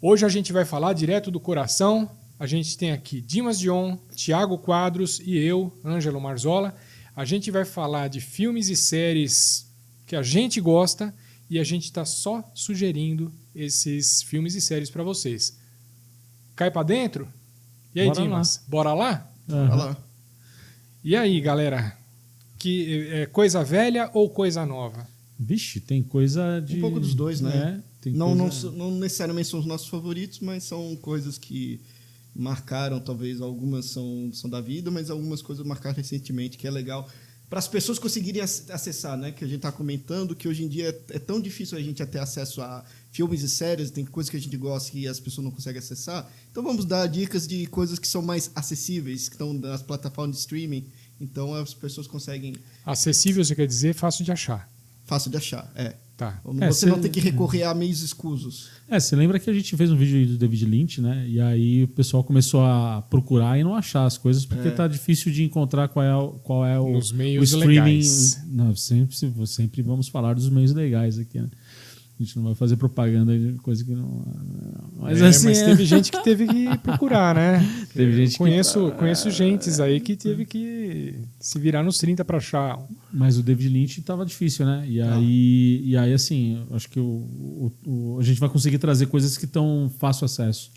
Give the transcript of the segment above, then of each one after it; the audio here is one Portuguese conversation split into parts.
Hoje a gente vai falar direto do coração. A gente tem aqui Dimas Dion, Thiago Quadros e eu, Ângelo Marzola. A gente vai falar de filmes e séries que a gente gosta e a gente está só sugerindo esses filmes e séries para vocês. Cai para dentro? E aí, Bora Dimas? lá. Bora lá? Bora lá. E aí, galera? Que é coisa velha ou coisa nova? Vixe, tem coisa de... Um pouco dos dois, né? Tem Não necessariamente são os nossos favoritos, mas são coisas que marcaram, talvez algumas são da vida, mas algumas coisas marcaram recentemente, que é legal para as pessoas conseguirem acessar, né? Que a gente está comentando que hoje em dia é tão difícil a gente ter acesso a filmes e séries, tem coisas que a gente gosta e as pessoas não conseguem acessar. Então vamos dar dicas de coisas que são mais acessíveis, que estão nas plataformas de streaming. Então as pessoas conseguem... Acessível, você quer dizer fácil de achar. Fácil de achar, Tá. Você não tem que recorrer a meios escusos. Você lembra que a gente fez um vídeo aí do David Lynch, né? E aí o pessoal começou a procurar e não achar as coisas, porque tá difícil de encontrar qual é o, Nos meios o streaming. legais. Não, sempre vamos falar dos meios legais aqui, né? A gente não vai fazer propaganda de coisa que não... Mas teve gente que teve que procurar, né? Teve gente conheço gentes aí que teve que se virar nos 30 para achar. Mas o David Lynch tava difícil, né? E aí assim, acho que a gente vai conseguir trazer coisas que estão fácil acesso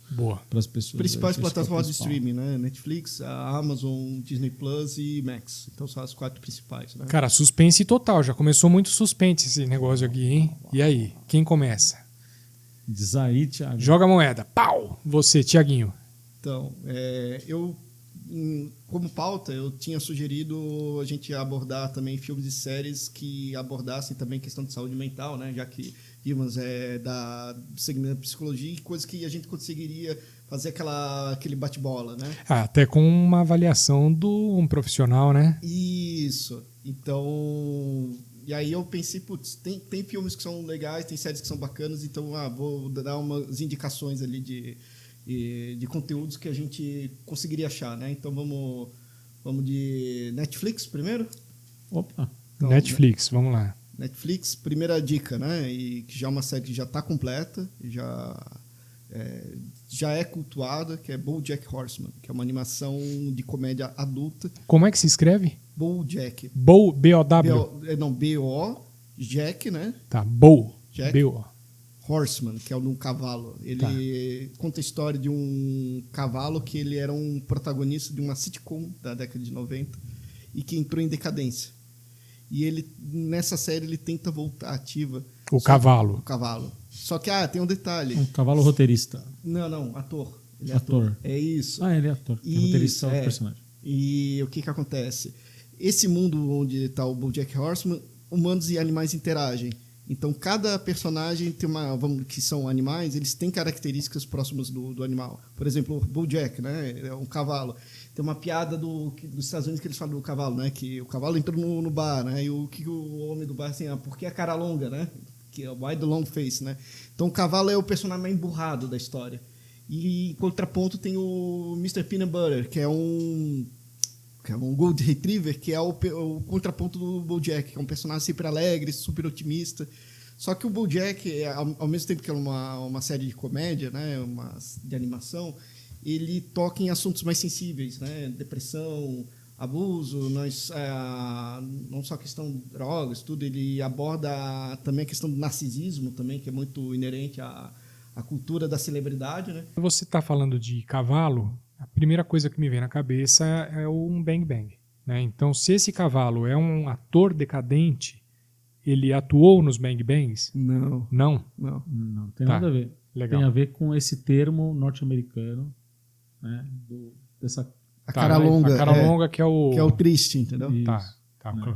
para as pessoas. Principais plataformas de streaming, né? Netflix, a Amazon, Disney Plus e Max. Então são as 4 principais, né? Cara, suspense total. Já começou muito suspense esse negócio aqui, hein? E aí, quem começa? Diz aí, Thiago. Joga a moeda. Pau! Você, Thiaguinho. Então, eu, como pauta, eu tinha sugerido a gente abordar também filmes e séries que abordassem também questão de saúde mental, né? Já que Dimas é do segmento de psicologia e coisas que a gente conseguiria fazer aquele bate-bola, né? Até com uma avaliação de um profissional, né? Isso. Então... E aí eu pensei, putz, tem filmes que são legais, tem séries que são bacanas, então vou dar umas indicações ali de conteúdos que a gente conseguiria achar, né? Então vamos de Netflix primeiro? Opa! Então, Netflix, vamos lá. Netflix, primeira dica, né? E que já é uma série que já está completa, já é cultuada, que é BoJack Horseman, que é uma animação de comédia adulta. Como é que se escreve? BoJack. B-O-W? Não, B-O, Jack, né? Tá, Bo. Jack. B-O. Horseman, que é um cavalo. Ele conta a história de um cavalo que ele era um protagonista de uma sitcom da década de 90 e que entrou em decadência. E ele, nessa série, ele tenta voltar ativa. O cavalo. O cavalo. Só que, tem um detalhe. Um cavalo roteirista. Não, ator. Ele é Ator. É isso. Ele é ator. Roteirista é o personagem. E o que acontece? Esse mundo onde está o BoJack Horseman, humanos e animais interagem. Então, cada personagem tem que são animais, eles têm características próximas do animal. Por exemplo, o BoJack, né? É um cavalo. Tem uma piada dos Estados Unidos que eles falam do cavalo, né? Que o cavalo entrou no bar, né? E o que o homem do bar assim, por que a cara longa, né? Que é o Why the Long Face, né? Então, o cavalo é o personagem mais emburrado da história. E, em contraponto, tem o Mr. Peanut Butter, que é um Gold Retriever, que é o contraponto do BoJack, que é um personagem sempre alegre, super otimista. Só que o BoJack, ao mesmo tempo que é uma série de comédia, né, de animação, ele toca em assuntos mais sensíveis, né, depressão, abuso, não só a questão de drogas, tudo. Ele aborda também a questão do narcisismo, também, que é muito inerente à cultura da celebridade, né? Você está falando de cavalo, a primeira coisa que me vem na cabeça é um Bang Bang, né? Então, se esse cavalo é um ator decadente, ele atuou nos Bang Bangs? Não. Não? Não tem nada a ver. Legal. Tem a ver com esse termo norte-americano, né? Dessa... A cara longa. A cara longa que é o... Que é o triste, entendeu? Isso, Tá. né?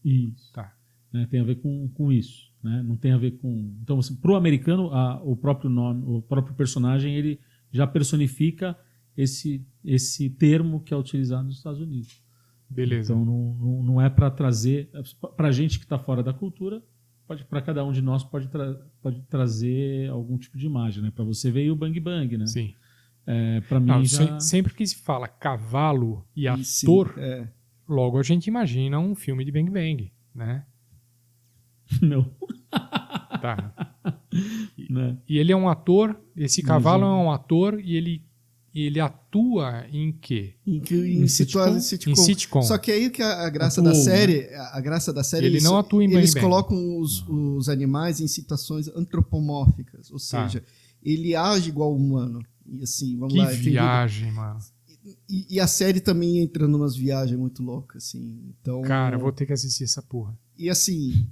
Isso. Tá. Né? Tem a ver com isso. Né? Não tem a ver com... Então, assim, para o americano, o próprio nome, o próprio personagem, ele já personifica esse termo que é utilizado nos Estados Unidos. Beleza. Então, não é para trazer... Para a gente que está fora da cultura, para cada um de nós pode trazer algum tipo de imagem. Né? Para você veio o Bang Bang, né? Sim. Para mim sempre que se fala cavalo e ator, logo a gente imagina um filme de Bang Bang, né? Não. Tá. Né? E ele é um ator, esse cavalo é um ator e ele atua em quê? Em sitcom. Em sitcom. Só que aí que a graça Atuou, da série, a graça da série Ele não atua em eles Bang Bang. colocam os animais em situações antropomórficas, ou seja, ele age igual humano. E assim, vamos Que lá, entendido? viagem, mano. E a série também entra numas viagens muito loucas, assim. Então, Cara, vou ter que assistir essa porra. e assim,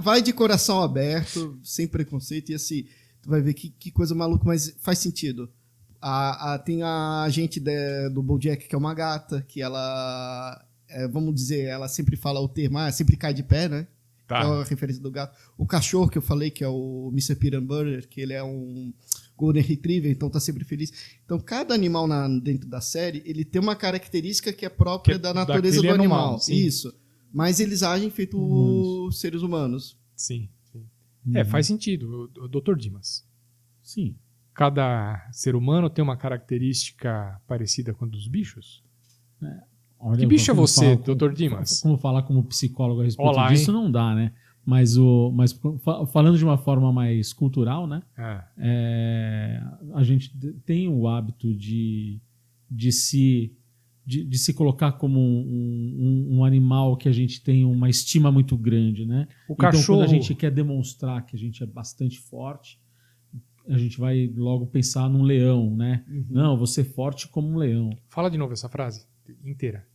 vai de coração aberto, sem preconceito, e assim, tu vai ver que coisa maluca, mas faz sentido. Tem a agente do BoJack, que é uma gata, que ela, vamos dizer, ela sempre fala o termo, sempre cai de pé, né? Tá. Que é a referência do gato. O cachorro que eu falei, que é o Mr. Peanut Butter, que ele é um Golden Retriever, então tá sempre feliz. Então, cada animal dentro da série, ele tem uma característica que é própria da natureza do daquele animal. animal, sim. Isso. Mas eles agem feito seres humanos. Sim. sim. Uhum. Faz sentido, o Dr. Dimas. Sim. Cada ser humano tem uma característica parecida com a dos bichos? Olha, Que bicho é como você, fala- Dr. Dimas? Como falar como psicólogo a respeito Olá, disso hein? não dá, né? Mas falando de uma forma mais cultural, né? A gente tem o hábito de se colocar como um animal que a gente tem uma estima muito grande, né? O Então, cachorro. quando a gente quer demonstrar que a gente é bastante forte, a gente vai logo pensar num leão, né? Não, você é forte como um leão. Fala de novo essa frase inteira.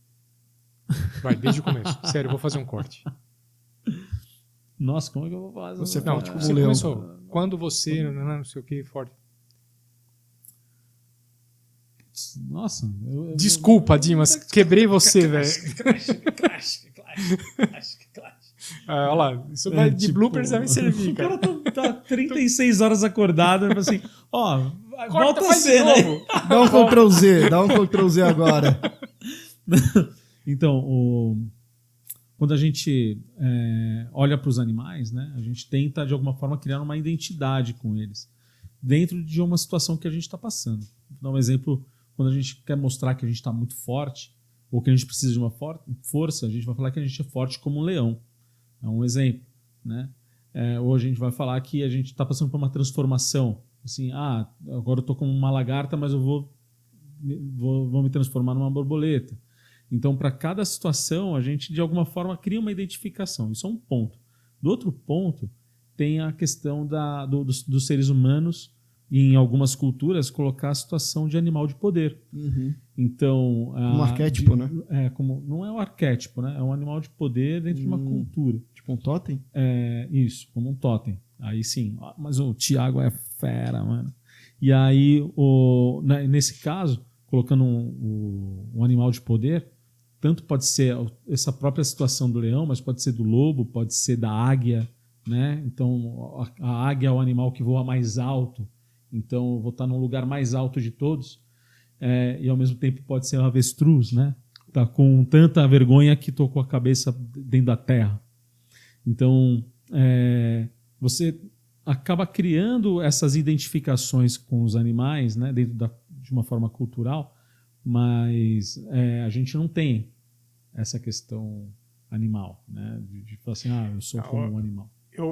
Vai, desde o começo. Sério, eu vou fazer um corte. Nossa, como é que eu vou fazer? Você é Não, forte tipo, como você um leão. começou. Quando você, não sei o que, forte. Nossa. Desculpa, Dimas, quebrei você, velho. Olha lá, isso vai de bloopers vai me servir, O cara. cara tá 36 horas acordado, assim, ó, volta faz você, de né? novo. Dá um Ctrl Z agora. Então, quando a gente olha para os animais, né, a gente tenta, de alguma forma, criar uma identidade com eles, dentro de uma situação que a gente está passando. Vou dar um exemplo, quando a gente quer mostrar que a gente está muito forte, ou que a gente precisa de uma força, a gente vai falar que a gente é forte como um leão. É um exemplo, né? Ou a gente vai falar que a gente está passando por uma transformação. Assim, agora eu estou como uma lagarta, mas eu vou me transformar numa borboleta. Então, para cada situação, a gente, de alguma forma, cria uma identificação. Isso é um ponto. Do outro ponto, tem a questão dos seres humanos, e em algumas culturas, colocar a situação de animal de poder. Então, Um arquétipo, né? Não é um arquétipo, né? É um animal de poder dentro de uma cultura. Tipo um totem? Isso, como um totem. Aí sim, mas o Thiago é fera, mano. E aí, nesse caso, colocando um animal de poder, tanto pode ser essa própria situação do leão, mas pode ser do lobo, pode ser da águia, né? Então, a águia é o animal que voa mais alto, então eu vou estar num lugar mais alto de todos, e ao mesmo tempo pode ser o avestruz, né? Tá com tanta vergonha que tocou a cabeça dentro da terra. Então, você acaba criando essas identificações com os animais, né? Dentro de uma forma cultural, mas a gente não tem essa questão animal, né? De falar assim, eu sou como um animal.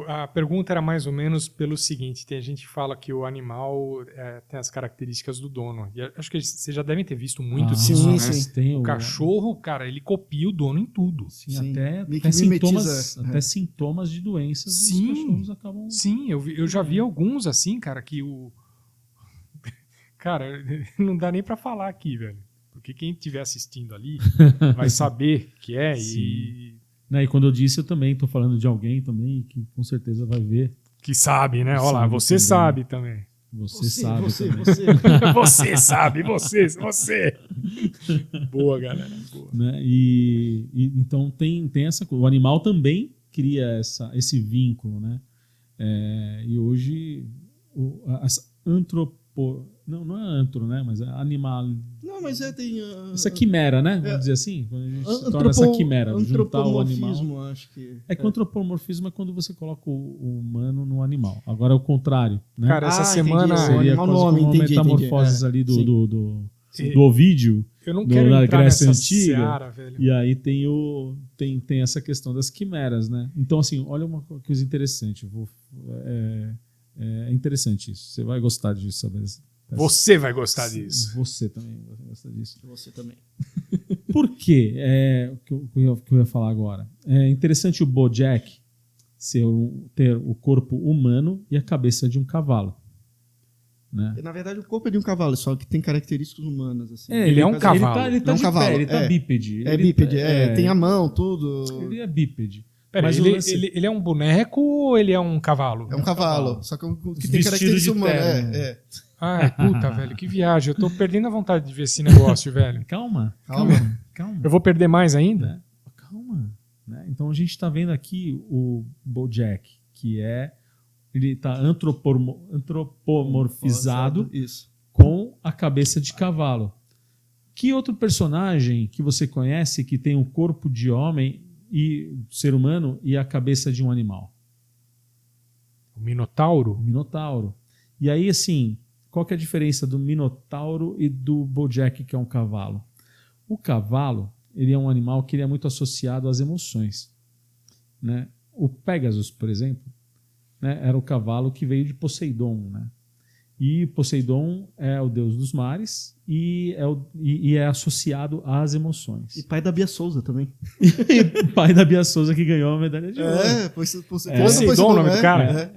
A pergunta era mais ou menos pelo seguinte: tem gente que fala que o animal tem as características do dono. E acho que vocês já devem ter visto muito disso, sim, né? sim. Tem O cachorro, cara, ele copia o dono em tudo. Sim, Meio que até sintomas, mimetiza, até sintomas de doenças Sim. os cachorros acabam... Sim, eu já vi alguns assim, cara, que Cara, não dá nem pra falar aqui, velho. Porque quem estiver assistindo ali vai saber que é e... E quando eu disse, eu também estou falando de alguém também que com certeza vai ver. Que sabe, né? Olha lá, Sabe você também. sabe também. Você sabe Você. também. Você sabe, você. Boa, galera. Boa. Né? E então tem essa coisa. O animal também cria esse vínculo, né? E hoje não é antro, né? Mas é animal. Não, mas tem... Essa quimera, né? Vamos dizer assim. Quando a gente se torna essa quimera, juntar o animal. Antropomorfismo, acho que... Que o antropomorfismo é quando você coloca o humano no animal. Agora é o contrário, né? Cara, essa entendi. semana... Seria Animal quase no homem, como uma entendi. metamorfose ali Sim. do Ovídio, Eu não quero na entrar Grécia nessa Antiga. seara, velho. E aí tem essa questão das quimeras, né? Então, assim, olha uma coisa interessante. É interessante isso. Você vai gostar disso, saber. Você vai gostar disso. Você também vai gostar disso. Você também. Por quê? O que eu ia falar agora. É interessante o BoJack ter o corpo humano e a cabeça de um cavalo. Né? Na verdade, o corpo é de um cavalo, só que tem características humanas. Assim. Ele é um cavalo. Ele tá É um de cavalo, pé, ele tá é. bípede. É bípede, tem a mão, tudo. Ele é bípede. Pera, Mas ele é um boneco ou ele é um cavalo? É um cavalo, só que tem Vestido características de humanas. terno. Ai, puta, velho, que viagem. Eu tô perdendo a vontade de ver esse negócio, velho. Calma. Eu vou perder mais ainda? Né? Calma. Né? Então a gente está vendo aqui o BoJack, que ele está antropomorfizado Isso. com a cabeça de cavalo. Que outro personagem que você conhece que tem o corpo de homem e ser humano e a cabeça de um animal? O Minotauro? O Minotauro. E aí, assim, qual que é a diferença do Minotauro e do BoJack, que é um cavalo? O cavalo, ele é um animal que ele é muito associado às emoções. Né? O Pegasus, por exemplo, né, era o cavalo que veio de Poseidon. Né? E Poseidon é o deus dos mares e é associado às emoções. E pai da Bia Souza também. E pai da Bia Souza, que ganhou a medalha de ouro. Poseidon, o nome do cara?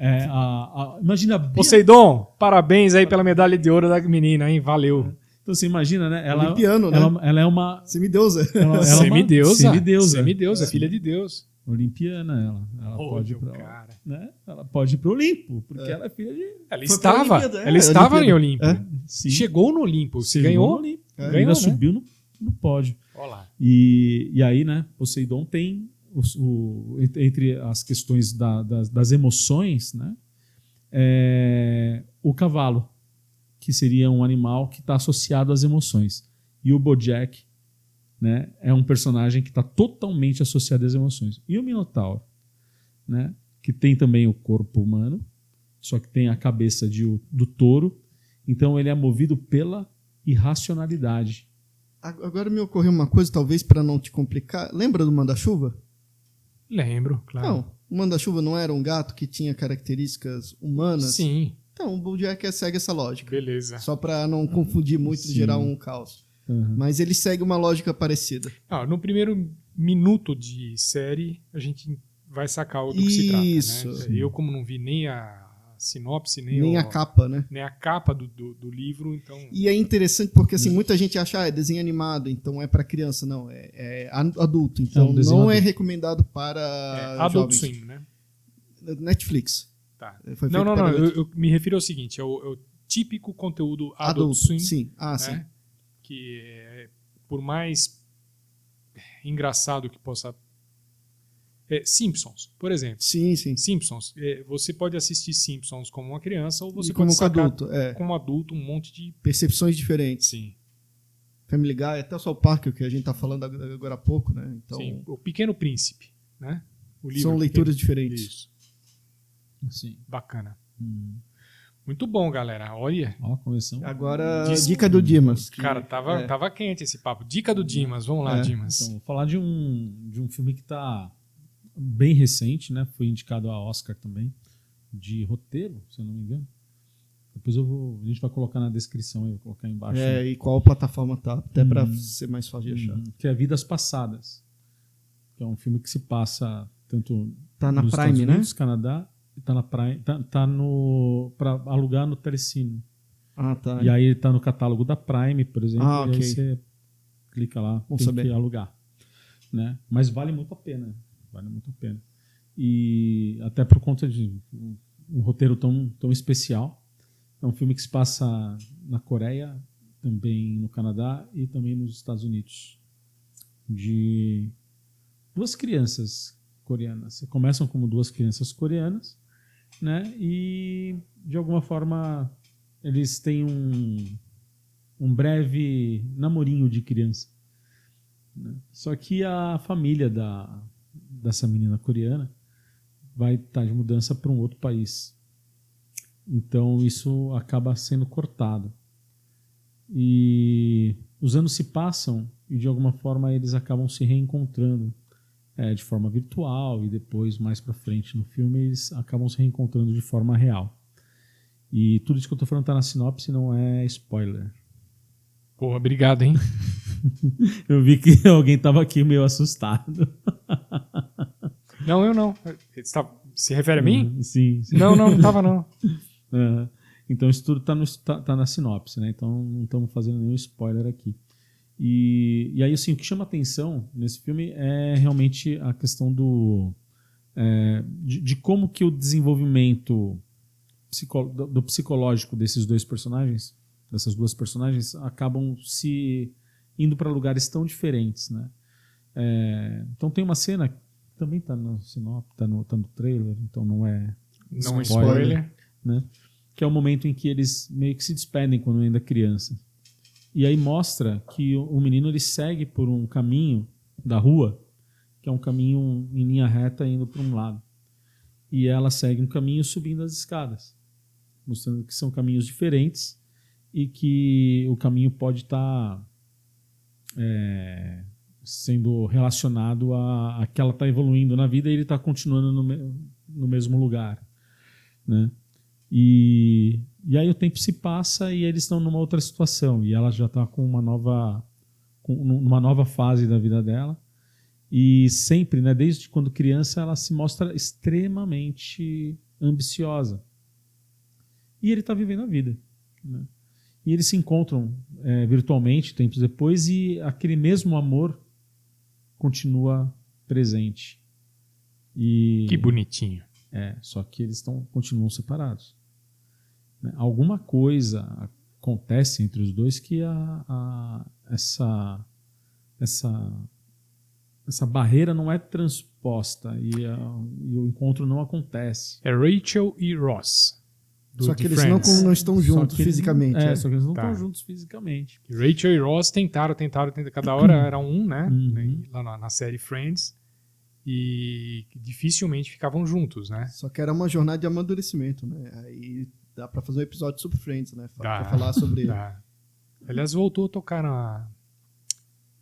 Imagina Poseidon, parabéns aí pela medalha de ouro da menina, hein? Valeu. Então você imagina, né? Olimpiano, né? Ela é uma semideusa. Semideusa, filha de Deus. Olimpiana, ela pode ir cara. Né? Ela pode ir para o Olimpo, porque ela é filha de. Ela estava em Olimpo. Chegou no Olimpo, ganhou. No Olimpo. Ganhou, ainda né? subiu no pódio. Olá. E aí, né? Poseidon tem entre as questões das emoções, né? O cavalo, que seria um animal que está associado às emoções. E o BoJack, né, é um personagem que está totalmente associado às emoções. E o Minotauro, né, que tem também o corpo humano, só que tem a cabeça do touro, então ele é movido pela irracionalidade. Agora me ocorreu uma coisa, talvez para não te complicar. Lembra do Manda-Chuva? Lembro, claro. Não, o Manda-Chuva não era um gato que tinha características humanas? Sim. Então, o BoJack segue essa lógica. Beleza. Só para não confundir muito e gerar um caos. Uhum. Mas ele segue uma lógica parecida. No primeiro minuto de série, a gente vai sacar do que se trata. Isso. Né? Eu, como não vi nem a sinopse, nem a capa, né? Nem a capa do livro, então... E é interessante porque assim, muita gente acha é desenho animado, então é para criança. Não, é adulto. Então não é recomendado para Adult jovens. Swim, né? Netflix. Tá. Foi Não. feito Eu me refiro ao seguinte, é o típico conteúdo Adult Swim. Sim. Né? Sim. Que por mais engraçado que possa... Simpsons, por exemplo. Sim. Simpsons. Você pode assistir Simpsons como uma criança ou você como pode sacar adulto, como adulto um monte de... percepções diferentes. Sim. Family Guy, até o South Park, que a gente tá falando agora há pouco, né? Então, sim. O Pequeno Príncipe, né? O livro são leituras diferentes. Isso. Sim. Bacana. Muito bom, galera. Olha. Começamos. Agora, dica do Dimas. Cara, tava quente esse papo. Dica do Dimas. Vamos lá, Dimas. Então, vou falar de um filme que tá bem recente, né? Foi indicado a Oscar também, de roteiro, se eu não me engano. Depois a gente vai colocar na descrição, eu vou colocar aí embaixo. E qual plataforma tá, até para ser mais fácil de achar. Que é Vidas Passadas, que é um filme que se passa tanto tá na nos Prime, Estados Unidos, né? Canadá, tá na Prime, tá no para alugar no Telecine. Tá. E aí ele tá no catálogo da Prime, por exemplo, e ok. aí você clica lá, Bom tem saber. que alugar, né? Mas vale muito a pena. E até por conta de um roteiro tão especial. É um filme que se passa na Coreia, também no Canadá e também nos Estados Unidos. De duas crianças coreanas. Começam como duas crianças coreanas, né? E de alguma forma eles têm um breve namorinho de criança. Né? Só que a família dessa menina coreana vai estar de mudança para um outro país. Então isso acaba sendo cortado. E os anos se passam e de alguma forma eles acabam se reencontrando de forma virtual e depois mais para frente no filme eles acabam se reencontrando de forma real. E tudo isso que eu tô falando tá na sinopse, não é spoiler. Porra, obrigado, hein? Eu vi que alguém tava aqui meio assustado. Não, eu não. Se refere a mim? Sim. Não tava não. Então isso tudo tá na sinopse, né? Então não estamos fazendo nenhum spoiler aqui. E aí, assim, o que chama atenção nesse filme é realmente a questão de como que o desenvolvimento do psicológico desses dois personagens, dessas duas personagens, acabam se indo para lugares tão diferentes, né? Então tem uma cena que também tá no sinopse, tá no trailer, então não é spoiler, né? Que é o momento em que eles meio que se despedem quando ainda é criança. E aí mostra que o menino ele segue por um caminho da rua, que é um caminho em linha reta indo para um lado. E ela segue um caminho subindo as escadas, mostrando que são caminhos diferentes e que o caminho pode estar sendo relacionado a que ela está evoluindo na vida e ele está continuando no mesmo lugar, né? E aí o tempo se passa e eles estão numa outra situação e ela já está com numa nova fase da vida dela e sempre, né, desde quando criança ela se mostra extremamente ambiciosa e ele está vivendo a vida, né? E eles se encontram virtualmente tempos depois e aquele mesmo amor continua presente. Que bonitinho. Só que eles continuam separados. Né? Alguma coisa acontece entre os dois que essa barreira não é transposta e o encontro não acontece. É Rachel e Ross. Só que eles não estão juntos fisicamente. Só que eles não estão juntos fisicamente. Rachel e Ross tentaram. Cada hora era um, né? Lá na série Friends. E dificilmente ficavam juntos, né? Só que era uma jornada de amadurecimento, né? Aí dá pra fazer um episódio sobre Friends, né? Pra falar sobre... Dá. Aliás, voltou a tocar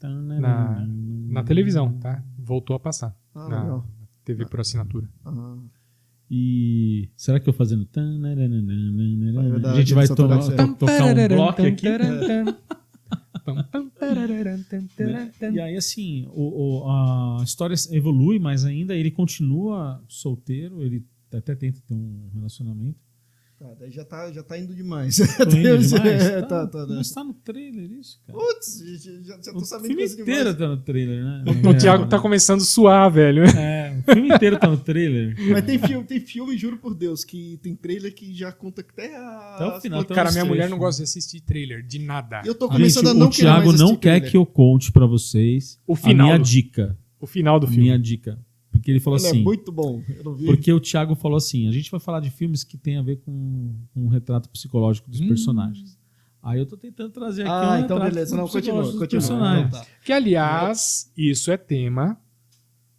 na televisão, tá? Voltou a passar. Legal. TV por assinatura. E será que eu fazendo... Verdade, a gente vai tocar um bloco aqui. E aí, assim, a história evolui mais ainda, ele continua solteiro, ele até tenta ter um relacionamento. Daí já tá indo demais. Indo demais? Tá. Mas tá no trailer isso, cara. Putz, já tô sabendo o filme inteiro tá no trailer, né? O Thiago tá começando a suar, velho. O filme inteiro tá no trailer. Mas tem filme, juro por Deus, que tem trailer que já conta até o final. Cara, minha mulher não gosta de assistir trailer, de nada. Eu tô começando a não querer mais O Thiago não assistir quer trailer. que eu conte pra vocês o final a minha dica. O final do filme. Minha dica. Porque ele falou assim... é muito bom. Eu não vi. Porque o Thiago falou assim, a gente vai falar de filmes que tem a ver com um retrato psicológico dos personagens. Aí eu tô tentando trazer aqui um então retrato beleza. Não, continua. dos personagens. Então, tá. Que, aliás, isso é tema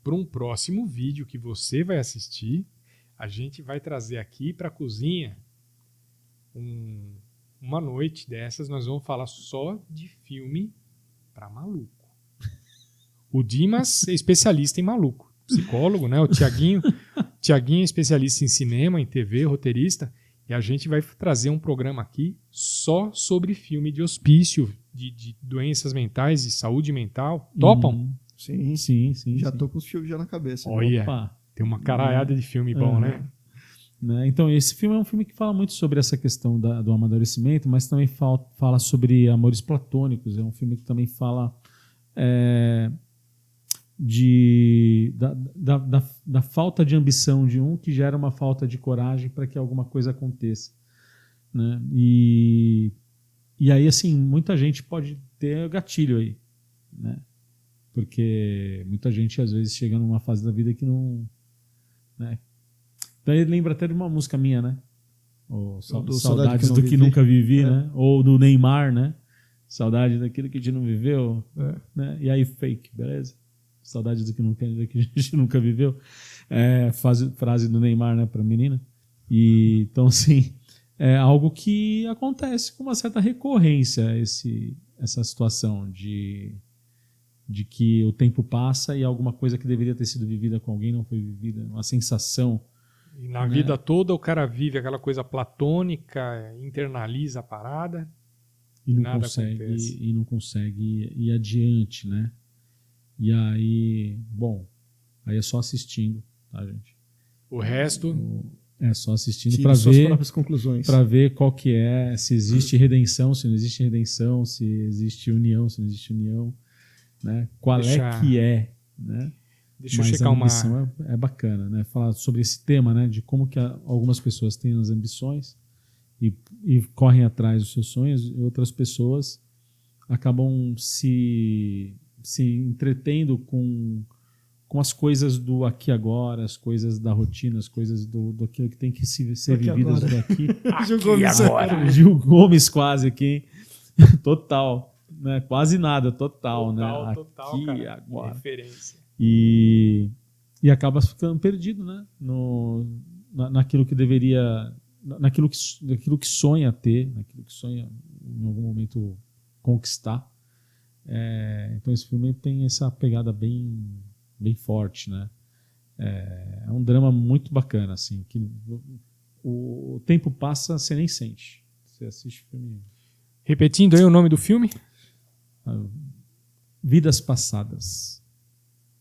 para um próximo vídeo que você vai assistir. A gente vai trazer aqui para a cozinha uma noite dessas. Nós vamos falar só de filme para maluco. O Dimas é especialista em maluco. Psicólogo, né? O Tiaguinho é especialista em cinema, em TV, roteirista. E a gente vai trazer um programa aqui só sobre filme de hospício, de doenças mentais, de saúde mental. Topam? Sim. Já tô com os filmes já na cabeça. Olha, tem uma caralhada de filme bom, né? Então, esse filme é um filme que fala muito sobre essa questão do amadurecimento, mas também fala sobre amores platônicos. É um filme que também fala da falta de ambição de um que gera uma falta de coragem para que alguma coisa aconteça, né? E aí, assim, muita gente pode ter gatilho aí, né? Porque muita gente às vezes chega numa fase da vida que não, né? Daí lembra até de uma música minha, né? Saudades do que nunca vivi, né? Ou do Neymar, né? Saudade daquilo que a gente não viveu, né? E aí, fake, beleza? Saudades do que a gente nunca viveu. Frase do Neymar, né, para a menina. Então, assim, é algo que acontece com uma certa recorrência, essa situação de que o tempo passa e alguma coisa que deveria ter sido vivida com alguém não foi vivida, uma sensação. E na vida toda o cara vive aquela coisa platônica, internaliza a parada E não nada consegue, acontece. e não consegue ir adiante, né? E aí, bom, aí é só assistindo, tá, gente? O resto, É só assistindo Tire para suas ver, próprias conclusões. para ver qual que é, se existe redenção, se não existe redenção, se existe união, se não existe união, né? Qual Deixa- é que é, né? deixa eu Mas checar a uma... ambição é bacana, né? Falar sobre esse tema, né? De como que algumas pessoas têm as ambições e correm atrás dos seus sonhos, e outras pessoas acabam se entretendo com as coisas do aqui e agora, as coisas da rotina, as coisas do aquilo que tem que ser Aqui vividas agora. do aqui. Gil Gomes agora. Gil Gomes quase aqui, hein? Total, né? Quase nada, total, né? Total, Aqui cara. agora. Referência. E acaba ficando perdido, né? Naquilo que deveria, naquilo que sonha ter, naquilo que sonha em algum momento conquistar. Então esse filme tem essa pegada bem forte, né? É um drama muito bacana, assim, que o tempo passa, você nem sente. Você assiste o filme. Repetindo aí o nome do filme. Vidas Passadas.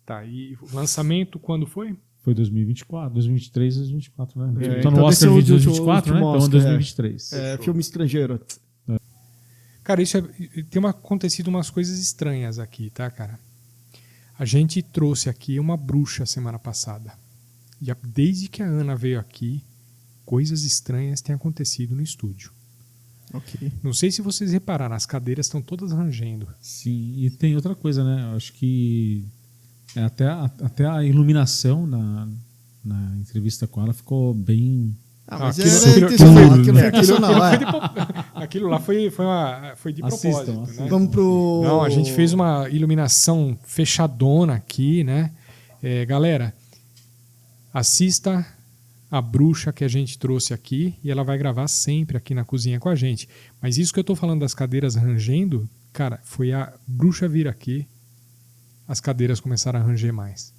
Tá, e o lançamento quando foi? Foi 2024, 2023, 2024, né? É, Tá então no deve ser Oscar o de 2024, né? último Então Oscar, 2023. É, filme estrangeiro. Cara, isso tem acontecido umas coisas estranhas aqui, tá, cara? A gente trouxe aqui uma bruxa semana passada. E desde que a Ana veio aqui, coisas estranhas têm acontecido no estúdio. Ok. Não sei se vocês repararam, as cadeiras estão todas rangendo. Sim, e tem outra coisa, né? Eu acho que até a iluminação na entrevista com ela ficou bem... Mas Aquilo- era aquilo- intencional, aquilo- aquilo foi intencional. Aquilo lá foi de Assistam, propósito, assistam. né? Vamos pro... Não, a gente fez uma iluminação fechadona aqui, né? Galera, assista a bruxa que a gente trouxe aqui e ela vai gravar sempre aqui na cozinha com a gente. Mas isso que eu tô falando das cadeiras rangendo, cara, foi a bruxa vir aqui, as cadeiras começaram a ranger mais.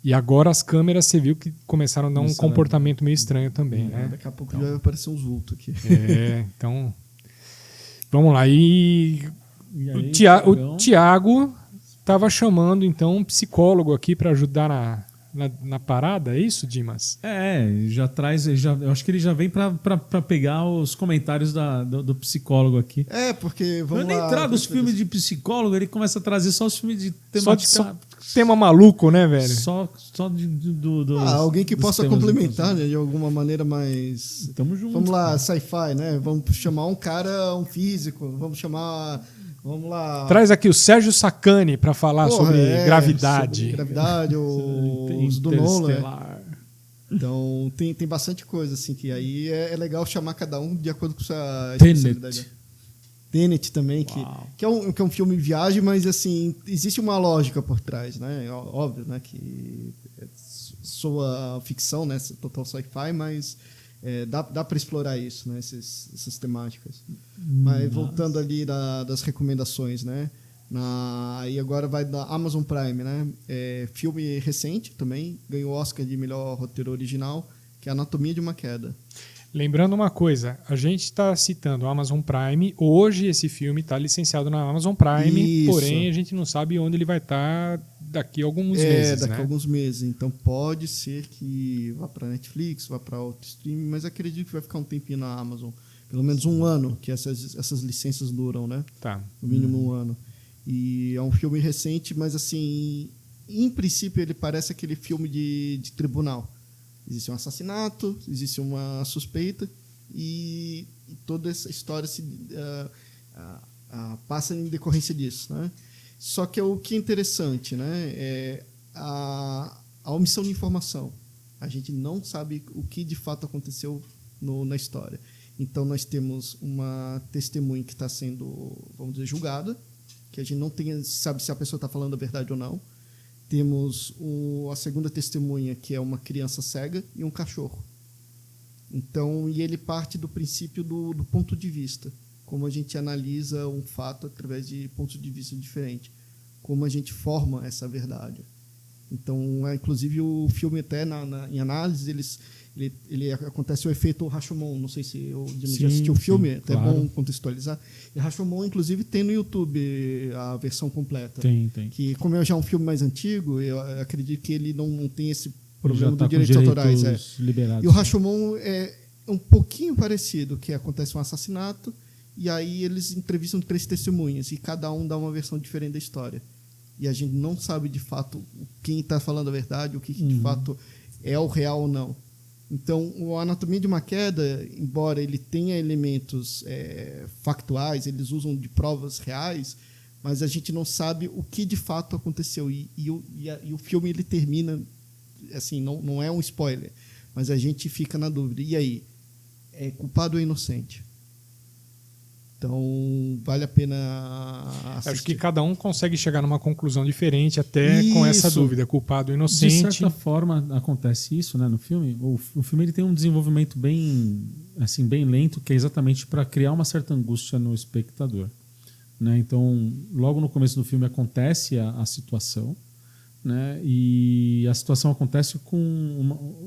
E agora as câmeras, você viu que começaram a dar um Começaram a- comportamento meio estranho também, né? Daqui a pouco já vai aparecer uns vultos aqui. Então, vamos lá. E E o aí, Tiago estava chamando, então, um psicólogo aqui para ajudar na parada, é isso, Dimas? já traz... eu acho que ele já vem pra pegar os comentários do psicólogo aqui. Porque vamos Eu nem lá, trago os vamos filmes de psicólogo, ele começa a trazer só os filmes de Só temática... tema maluco, né, velho? Só alguém que dos possa temas complementar, inclusivos. né, de alguma maneira mais... Tamo junto. Vamos lá, sci-fi, né? Vamos chamar um cara, um físico. Vamos lá... Traz aqui o Sérgio Sacani para falar sobre gravidade. Sobre gravidade, os do Nolan. Interestelar. Então, tem bastante coisa, assim, que aí é legal chamar cada um de acordo com sua Tenet. especialidade. Tenet também, que é um filme viagem, mas, assim, existe uma lógica por trás, né? Óbvio, né? Que soa ficção, né? Total sci-fi, mas dá para explorar isso, né? Essas temáticas. Mas voltando ali das recomendações, né? E agora vai da Amazon Prime, né? Filme recente também, ganhou o Oscar de melhor roteiro original, que é Anatomia de uma Queda. Lembrando uma coisa, a gente está citando o Amazon Prime. Hoje esse filme está licenciado na Amazon Prime, Isso. porém a gente não sabe onde ele vai estar daqui a alguns meses, Daqui né? a alguns meses. Então pode ser que vá para Netflix, vá para outro streaming, mas acredito que vai ficar um tempinho na Amazon. Pelo menos um ano, que essas licenças duram, né? Tá. No mínimo um ano. E é um filme recente, mas assim, em princípio ele parece aquele filme de tribunal. Existe um assassinato, existe uma suspeita e toda essa história passa em decorrência disso, né? Só que o que é interessante, né, é a omissão de informação. A gente não sabe o que de fato aconteceu na história. Então nós temos uma testemunha que está sendo, vamos dizer, julgada, que a gente não sabe se a pessoa está falando a verdade ou não. Temos a segunda testemunha, que é uma criança cega e um cachorro. Então, e ele parte do princípio do ponto de vista. como a gente analisa um fato através de pontos de vista diferentes, como a gente forma essa verdade. Então, inclusive, o filme até em análise, ele acontece o efeito Rashomon. Não sei se o Dino já assistiu o filme, é até claro. bom contextualizar. E Rashomon, inclusive, tem no YouTube a versão completa. Tem. Que, como é já um filme mais antigo, eu acredito que ele não tem esse problema Já tá dos direitos autorais. liberados. E o Rashomon é um pouquinho parecido, que acontece um assassinato, e aí eles entrevistam 3 testemunhas, e cada um dá uma versão diferente da história. E a gente não sabe de fato quem está falando a verdade, o que de fato é o real ou não. Então, o Anatomia de uma Queda, embora ele tenha elementos factuais, eles usam de provas reais, mas a gente não sabe o que de fato aconteceu. E o filme ele termina, assim, não é um spoiler, mas a gente fica na dúvida. E aí? É culpado ou inocente? Então, vale a pena assistir. Acho que cada um consegue chegar numa conclusão diferente até com essa Isso. dúvida, culpado ou inocente. De certa forma, acontece isso, né, no filme. O filme ele tem um desenvolvimento bem lento, que é exatamente para criar uma certa angústia no espectador. Né? Então, logo no começo do filme acontece a situação, né? E a situação acontece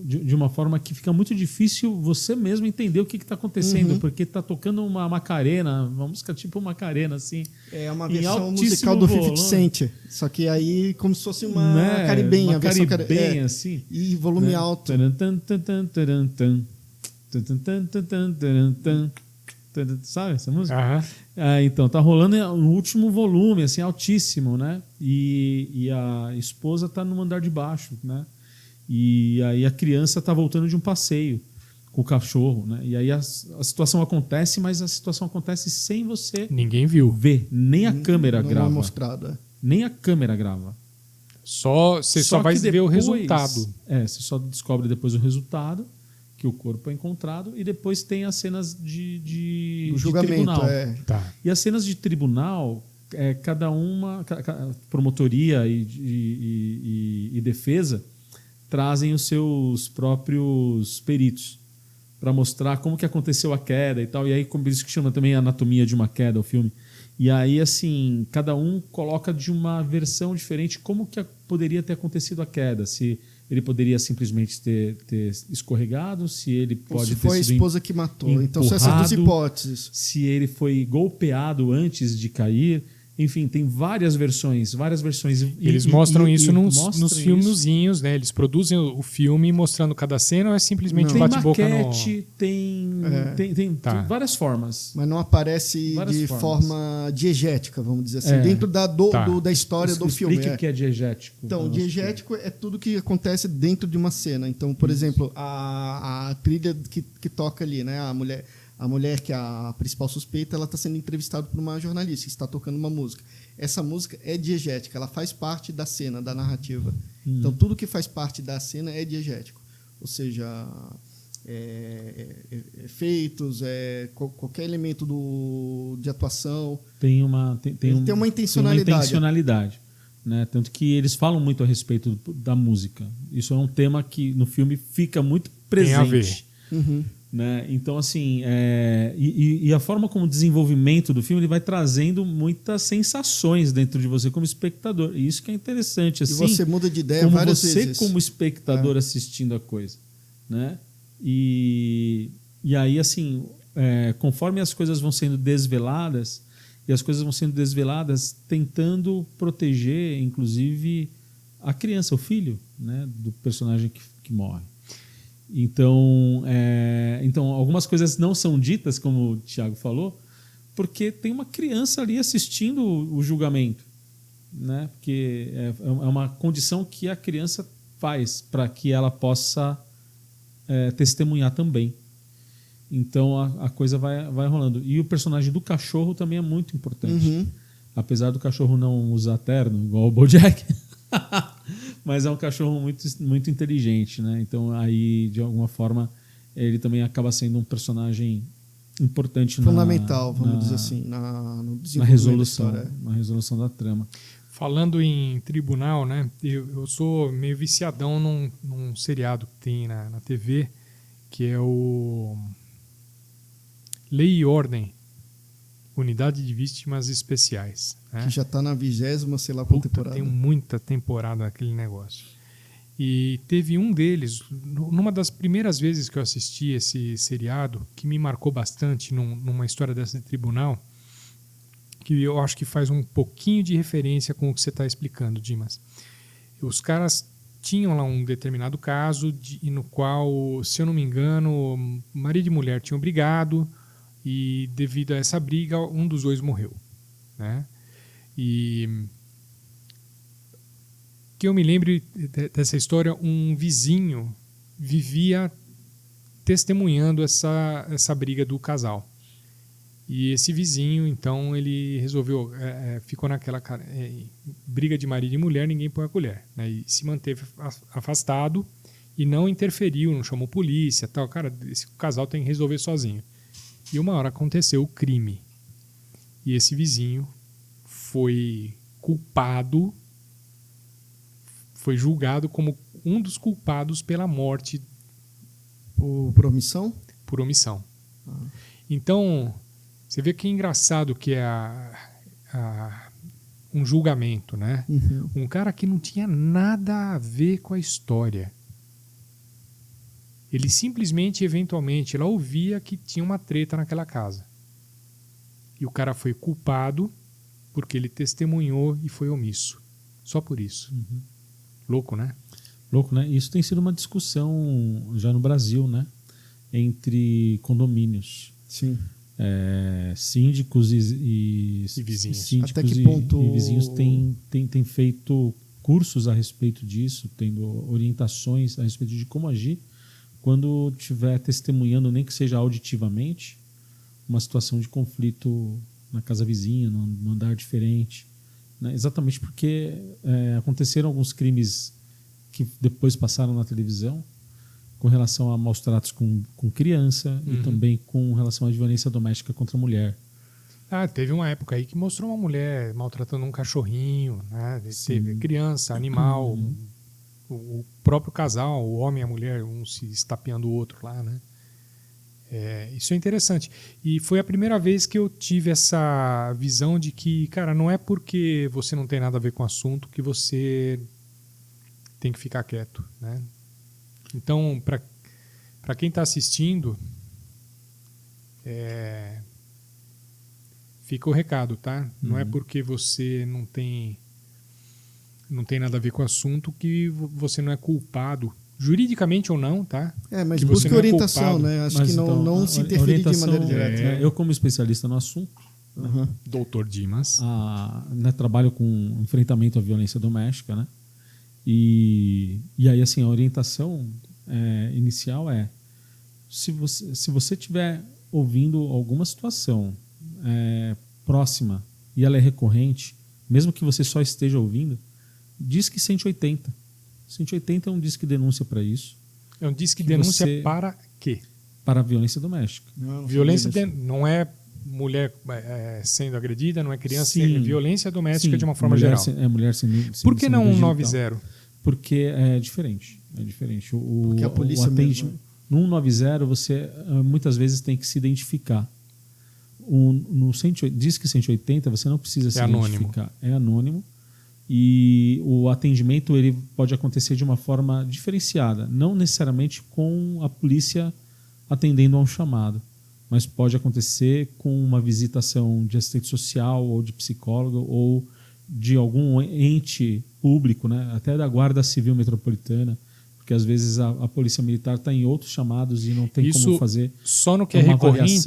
de uma forma que fica muito difícil você mesmo entender o que está acontecendo, porque está tocando uma Macarena, uma música tipo Macarena, assim. É uma em versão altíssimo musical do volume. 50 Cent. Só que aí como se fosse uma Né? caribenha. Uma a versão caribenha, assim. E volume Né? alto. Sabe essa música? Aham. Então, tá rolando no último volume, assim, altíssimo, né? E a esposa tá no andar de baixo, né? E aí a criança tá voltando de um passeio com o cachorro, né? E aí a situação acontece, mas a situação acontece sem você Ninguém viu. ver. Nem a câmera Não grava. é mostrado. Nem a câmera grava. Você só vai que ver o depois- resultado. você só descobre depois o resultado, que o corpo é encontrado, e depois tem as cenas Do de julgamento. tribunal. Tá. E as cenas de tribunal, cada uma, promotoria e defesa, trazem os seus próprios peritos para mostrar como que aconteceu a queda e tal. E aí, como isso que chama também Anatomia de uma Queda, o filme. E aí, assim, cada um coloca de uma versão diferente como que poderia ter acontecido a queda. Se ele poderia simplesmente ter escorregado, se ele Ou pode se ter foi a sido esposa que matou. Então são essas duas empurrado, hipóteses. se ele foi golpeado antes de cair. Enfim, tem várias versões. Eles mostram isso mostram nos isso. filmezinhos, né? Eles produzem o filme mostrando cada cena ou é simplesmente Tem bate-boca maquete, tem Tá. várias formas. Mas não aparece Várias de formas. forma diegética, vamos dizer assim. É. Dentro Tá. da história do filme. Explique o que é diegético. Então, diegético é tudo que acontece dentro de uma cena. Então, por exemplo, a trilha que toca ali, né? A mulher que é a principal suspeita, ela está sendo entrevistada por uma jornalista que está tocando uma música. Essa música é diegética, ela faz parte da cena, da narrativa. Então, tudo que faz parte da cena é diegético. Ou seja, efeitos, qualquer elemento de atuação. Tem uma intencionalidade. Né? Tanto que eles falam muito a respeito da música. Isso é um tema que no filme fica muito presente. Tem a ver. Uhum. Né? Então, assim, e a forma como o desenvolvimento do filme ele vai trazendo muitas sensações dentro de você como espectador. E isso que é interessante. Assim, E você muda de ideia como várias você vezes. como espectador assistindo a coisa. Né? E aí, assim, conforme as coisas vão sendo desveladas, e as coisas vão sendo desveladas tentando proteger, inclusive, a criança, o filho, né, do personagem que morre. Então, algumas coisas não são ditas, como o Thiago falou, porque tem uma criança ali assistindo o julgamento, né? Porque é uma condição que a criança faz para que ela possa testemunhar também. Então a coisa vai rolando. E o personagem do cachorro também é muito importante. Uhum. Apesar do cachorro não usar terno, igual o BoJack, mas é um cachorro muito, muito inteligente, né? Então aí, de alguma forma, ele também acaba sendo um personagem importante fundamental, vamos dizer assim, no desenvolvimento na resolução da trama. Falando em tribunal, né? Eu sou meio viciadão num seriado que tem na TV, que é o Lei e Ordem. Unidade de Vítimas Especiais. Né? Que já tá na 20ª, sei lá qual temporada. Tem muita temporada naquele negócio. E teve um deles, numa das primeiras vezes que eu assisti esse seriado, que me marcou bastante numa história dessa de tribunal, que eu acho que faz um pouquinho de referência com o que você está explicando, Dimas. Os caras tinham lá um determinado caso no qual, se eu não me engano, marido e mulher tinham brigado e devido a essa briga, um dos dois morreu. Né? E que eu me lembre dessa história, um vizinho vivia testemunhando essa briga do casal. E esse vizinho, então, ele resolveu, ficou naquela briga de marido e mulher, ninguém põe a colher. Né? E se manteve afastado e não interferiu, não chamou polícia, tal. Cara, esse casal tem que resolver sozinho. E uma hora aconteceu o crime. E esse vizinho foi culpado, foi julgado como um dos culpados pela morte. Por omissão? Por omissão. Então, você vê que engraçado que é um julgamento, né? Uhum. Um cara que não tinha nada a ver com a história. Ele simplesmente, eventualmente, lá ouvia que tinha uma treta naquela casa. E o cara foi culpado porque ele testemunhou e foi omisso. Só por isso. Uhum. Louco, né? Louco, né? Isso tem sido uma discussão já no Brasil, né? Entre condomínios. Sim. Síndicos e vizinhos. Síndicos até que ponto e vizinhos têm feito cursos a respeito disso, tendo orientações a respeito de como agir quando estiver testemunhando, nem que seja auditivamente, uma situação de conflito na casa vizinha, num andar diferente. Né? Exatamente porque aconteceram alguns crimes que depois passaram na televisão com relação a maus tratos com criança e também com relação à violência doméstica contra a mulher. Teve uma época aí que mostrou uma mulher maltratando um cachorrinho, né? Teve criança, animal, o próprio casal, o homem e a mulher, um se estapeando o outro lá, né? Isso é interessante. E foi a primeira vez que eu tive essa visão de que, cara, não é porque você não tem nada a ver com o assunto que você tem que ficar quieto, né? Então, para quem está assistindo, fica o recado, tá? Não é porque você não tem nada a ver com o assunto que você não é culpado, juridicamente ou não, tá? Mas que busque orientação, culpado. né? Acho que não se interferir de maneira direta. Eu, como especialista no assunto, Doutor Dimas, trabalho com enfrentamento à violência doméstica, né? E aí, assim, a orientação inicial se você estiver ouvindo alguma situação próxima e ela é recorrente, mesmo que você só esteja ouvindo, Disque 180. 180 é um disque denúncia para isso. É um disque denúncia para quê? Para a violência doméstica. Violência não é mulher sendo agredida, não é criança, Sim. É violência doméstica de uma forma mulher geral. Mulher Por que não 190? Porque é diferente. Porque a polícia mesmo. No 190 você muitas vezes tem que se identificar. No Disque 180 você não precisa se identificar. É anônimo. E o atendimento ele pode acontecer de uma forma diferenciada. Não necessariamente com a polícia atendendo a um chamado. Mas pode acontecer com uma visitação de assistente social ou de psicólogo ou de algum ente público, né? Até da Guarda Civil Metropolitana, porque às vezes a Polícia Militar está em outros chamados e não tem isso como fazer só no que é recorrente,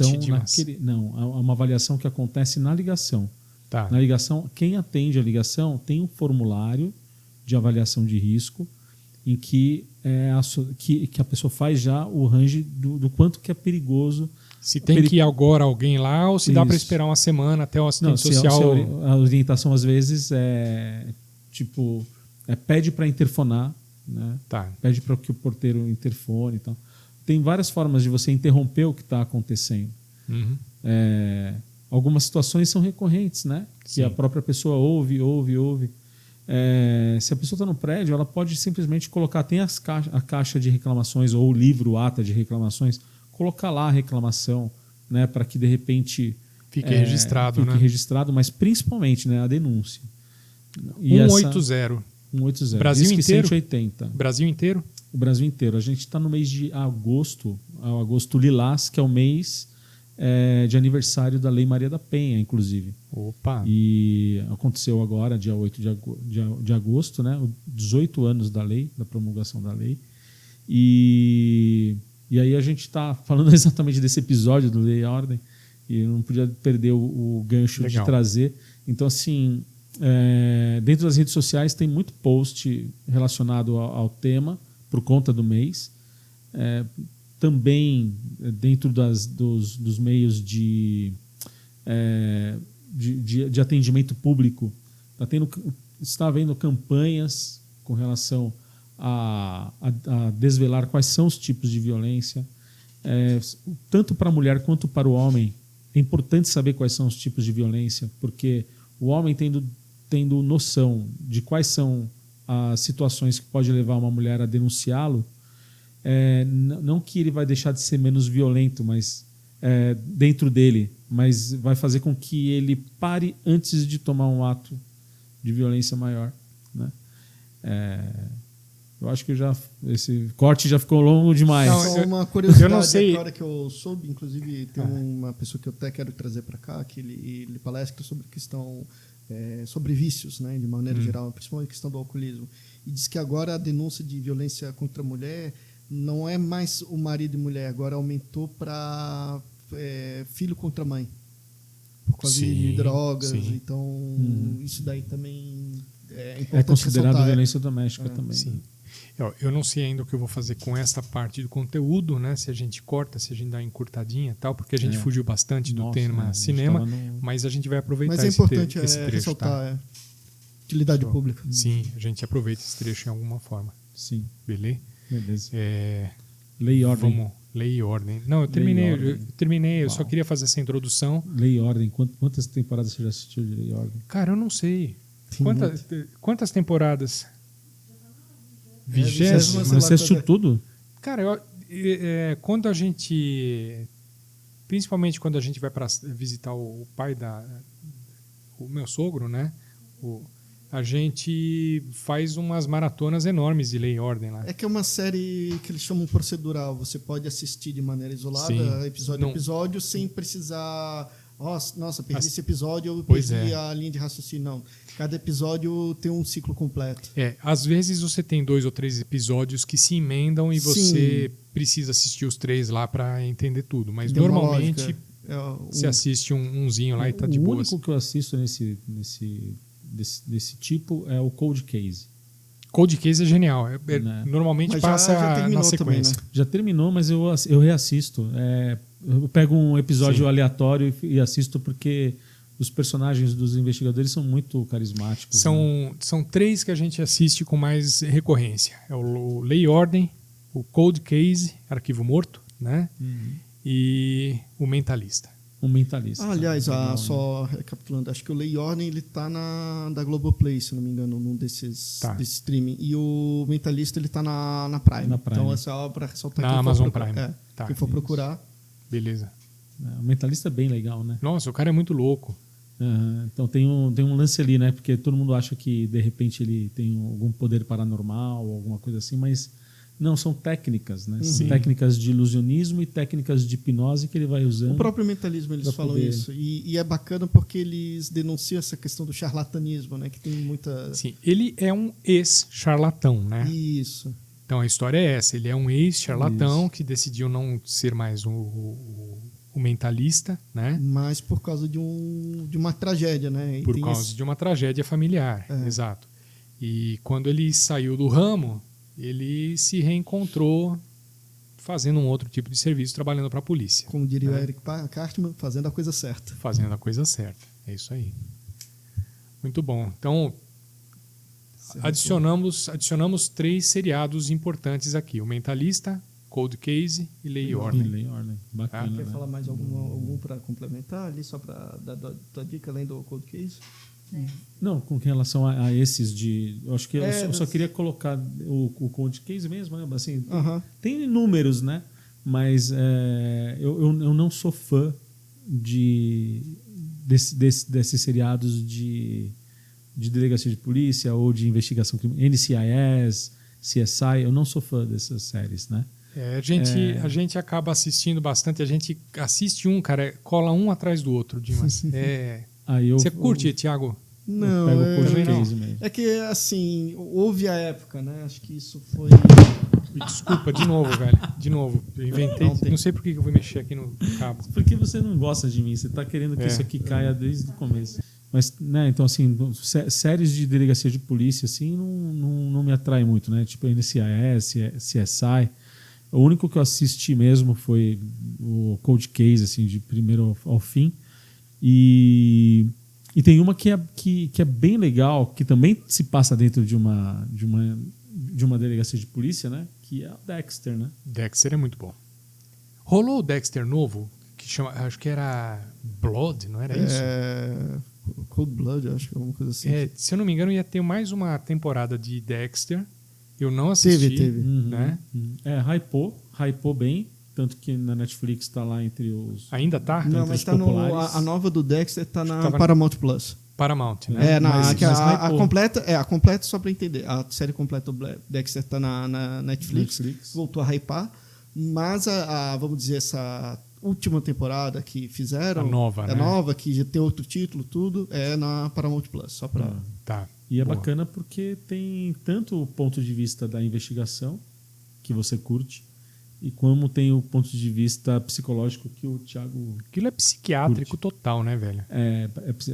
não, é uma avaliação que acontece na ligação. Tá. Na ligação, quem atende a ligação tem um formulário de avaliação de risco em que a pessoa faz já o range do quanto que é perigoso. Se tem que ir agora alguém lá ou se dá para esperar uma semana até o assistente social... A orientação às vezes pede para interfonar, né? Tá. Pede para que o porteiro interfone e tal. Tem várias formas de você interromper o que está acontecendo. Uhum. Algumas situações são recorrentes, né? Que Sim. a própria pessoa ouve. Se a pessoa está no prédio, ela pode simplesmente colocar, tem a caixa de reclamações ou o livro, ata de reclamações, colocar lá a reclamação, né? Para que de repente Fique registrado, fique né? registrado, mas principalmente, né, a denúncia. E 180. 180. Brasil Disque inteiro? 180. Brasil inteiro? O Brasil inteiro. A gente está no mês de agosto, o agosto lilás, que é o mês de aniversário da Lei Maria da Penha, inclusive. Opa! E aconteceu agora, dia 8 de agosto, né, 18 anos da lei, da promulgação da lei. E aí a gente está falando exatamente desse episódio do Lei e Ordem, e eu não podia perder o gancho Legal. de trazer. Então, assim, dentro das redes sociais tem muito post relacionado ao tema, por conta do mês. Também dentro dos meios de atendimento público, está havendo campanhas com relação a desvelar quais são os tipos de violência. Tanto para a mulher quanto para o homem, é importante saber quais são os tipos de violência, porque o homem tendo noção de quais são as situações que pode levar uma mulher a denunciá-lo, não que ele vai deixar de ser menos violento, mas dentro dele, mas vai fazer com que ele pare antes de tomar um ato de violência maior, né? Eu acho que esse corte já ficou longo demais. Não, Só uma curiosidade, eu não sei. agora que eu soube, inclusive tem uma pessoa que eu até quero trazer para cá, que ele palestra sobre questão sobre vícios, né, de maneira geral, principalmente a questão do alcoolismo. E diz que agora a denúncia de violência contra a mulher não é mais o marido e mulher, agora aumentou para filho contra mãe, por causa de drogas. Sim. Então, isso daí também é importante É considerado ressaltar. violência doméstica também. Sim. Eu não sei ainda o que eu vou fazer com essa parte do conteúdo, né? Se a gente corta, se a gente dá uma encurtadinha e tal, porque a gente fugiu bastante do Nossa, tema a gente cinema, tava no- mas a gente vai aproveitar Mas é esse importante esse trecho, ressaltar tá? utilidade Show. pública. Sim, a gente aproveita esse trecho em alguma forma. Sim, Beleza? beleza. É, Lei e ordem. vamos, lei e ordem. Não, eu Lei e terminei, ordem. eu terminei, eu só Uau. queria fazer essa introdução. Lei e ordem. Quantas temporadas você já assistiu de Lei e Ordem? Cara, eu não sei. Tem Quantas temporadas? 20ª. 20ª? Mas Mas você assistiu tudo? Cara, quando a gente... Principalmente quando a gente vai para visitar o pai o meu sogro, né? A gente faz umas maratonas enormes de Lei e Ordem lá. É que é uma série que eles chamam procedural. Você pode assistir de maneira isolada, Sim. episódio a Não. episódio, sem precisar... Nossa, perdi esse episódio, eu Pois perdi é. a linha de raciocínio. Não. Cada episódio tem um ciclo completo. Às vezes você tem 2 ou 3 episódios que se emendam e você precisa assistir os 3 lá para entender tudo. Mas Tem uma normalmente lógica. você assiste umzinho lá e tá de O boas. único que eu assisto desse tipo é o Cold Case. Cold Case é genial. Né? Normalmente Mas passa já terminou na sequência. também, né? Já terminou, mas eu reassisto. Eu pego um episódio Sim. aleatório e assisto porque os personagens dos investigadores são muito carismáticos. né? São 3 que a gente assiste com mais recorrência. É o Lei e Ordem, o Cold Case, Arquivo Morto, né? E o Mentalista. Um mentalista. Aliás, Legal, né? só recapitulando, acho que o Lei e Ordem ele tá da Globoplay, se não me engano, num desse streaming. E o Mentalista ele tá na Prime. Na Prime. Então essa é para ressaltar Na quem Amazon for procurar. Prime. Tá. Quem for procurar. Beleza. O mentalista é bem legal, né? Nossa, o cara é muito louco. Então tem um lance ali, né? Porque todo mundo acha que de repente ele tem algum poder paranormal ou alguma coisa assim, mas não, são técnicas, né? São técnicas de ilusionismo e técnicas de hipnose que ele vai usando. O próprio mentalismo eles pra falam poder- isso. E é bacana porque eles denunciam essa questão do charlatanismo, né? Que tem muita. Sim, ele é um ex-charlatão, né? Isso. Então a história é essa. Ele é um ex-charlatão que decidiu não ser mais o mentalista, né? Mas por causa de uma tragédia, né? E Por tem causa de uma tragédia familiar. Exato. E quando ele saiu do ramo, ele se reencontrou fazendo um outro tipo de serviço, trabalhando para a polícia. Como diria o Eric Cartman, fazendo a coisa certa. Fazendo a coisa certa. É isso aí. Muito bom. Então, adicionamos 3 seriados importantes aqui. O Mentalista, Cold Case e Lei e Ordem. Lei e Ordem. Bacana, Quer né? falar mais algum para complementar ali, só para dar tua dica além do Cold Case? Não, com relação a esses de... Eu acho que eu só das- queria colocar o Cold Case mesmo, né? Assim, Aham. tem números, né? Mas eu não sou fã desses seriados de delegacia de polícia ou de investigação criminal, NCIS, CSI. Eu não sou fã dessas séries, né? A gente acaba assistindo bastante, a gente assiste cara, cola um atrás do outro, Dimas. Você curte, Thiago? Não, eu pego o Cold Case mesmo. É que, assim, houve a época, né? Acho que isso foi... Desculpa, de novo, velho. De novo. Eu inventei. Não sei por que eu vou mexer aqui no cabo. Porque você não gosta de mim, você está querendo que isso aqui caia desde o começo. Mas, né, então, assim, séries de delegacia de polícia, assim, não me atrai muito, né? Tipo NCIS, CSI. O único que eu assisti mesmo foi o Cold Case, assim, de primeiro ao fim. E tem uma que é bem legal, que também se passa dentro de uma delegacia de polícia, né? Que é o Dexter, né? Dexter é muito bom. Rolou o Dexter novo, que chama, acho que era Blood, não era isso? Cold Blood, acho que é alguma coisa assim. Se eu não me engano, ia ter mais uma temporada de Dexter. Eu não assisti. Teve. Né? Hypou bem, tanto que na Netflix está lá entre os... Ainda tá? Não, mas tá a nova do Dexter tá na Paramount Plus. Paramount, né? A completa, só para entender. A série completa do Dexter tá na Netflix. Voltou a hypar. Mas vamos dizer, essa última temporada que fizeram... A nova, que já tem outro título, tudo, é na Paramount Plus. Só para... Tá. E é bacana porque tem tanto o ponto de vista da investigação, que você curte, e como tem o ponto de vista psicológico que o Thiago... Aquilo é psiquiátrico curte. Total, né, velho? É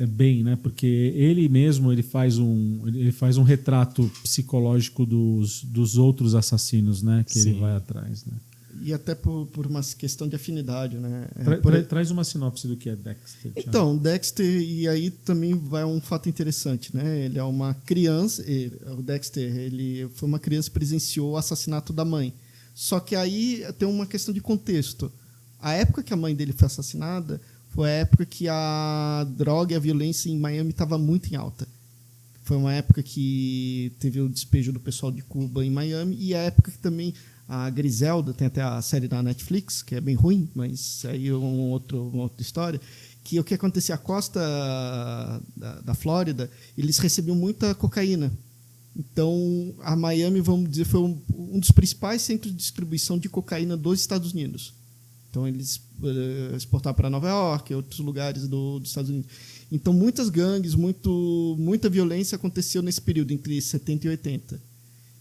bem, né? Porque ele mesmo ele faz um retrato psicológico dos outros assassinos, né? Que Sim. ele vai atrás, né? E até por uma questão de afinidade, né? Traz uma sinopse do que é Dexter. Thiago. Então, Dexter, e aí também vai um fato interessante, né? Ele é uma criança, o Dexter, ele foi uma criança que presenciou o assassinato da mãe. Só que aí tem uma questão de contexto. A época que a mãe dele foi assassinada foi a época que a droga e a violência em Miami estava muito em alta. Foi uma época que teve o despejo do pessoal de Cuba em Miami e a época que também a Griselda, tem até a série da Netflix, que é bem ruim, mas aí é uma outra história, que o que acontecia, a costa da Flórida, eles recebiam muita cocaína. Então, a Miami, vamos dizer, foi um dos principais centros de distribuição de cocaína dos Estados Unidos. Então, eles exportavam para Nova York e outros lugares dos Estados Unidos. Então, muitas gangues, muita violência aconteceu nesse período, entre 70 e 80.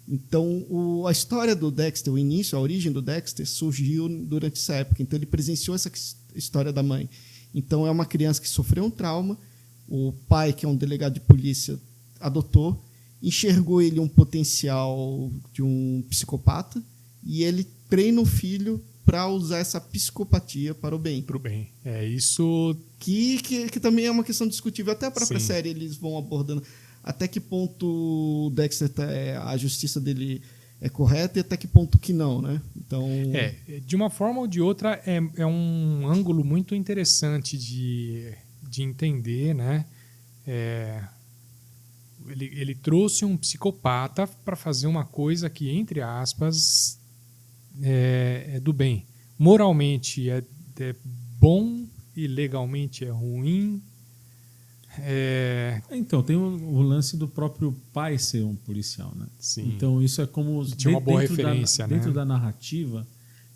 Então, a história do Dexter, o início, a origem do Dexter, surgiu durante essa época. Então, ele presenciou essa história da mãe. Então, é uma criança que sofreu um trauma, o pai, que é um delegado de polícia, adotou, enxergou ele um potencial de um psicopata e ele treina o filho para usar essa psicopatia para o bem. Para o bem. É isso... Que também é uma questão discutível. Até a própria série eles vão abordando até que ponto o Dexter, a justiça dele é correta e até que ponto que não, né? Então... de uma forma ou de outra, é um ângulo muito interessante de entender, né? Ele trouxe um psicopata para fazer uma coisa que, entre aspas, é do bem. Moralmente é bom e legalmente é ruim. Então, tem o lance do próprio pai ser um policial, né? Sim. Então, isso é como... Tinha uma boa referência, né? Dentro da narrativa,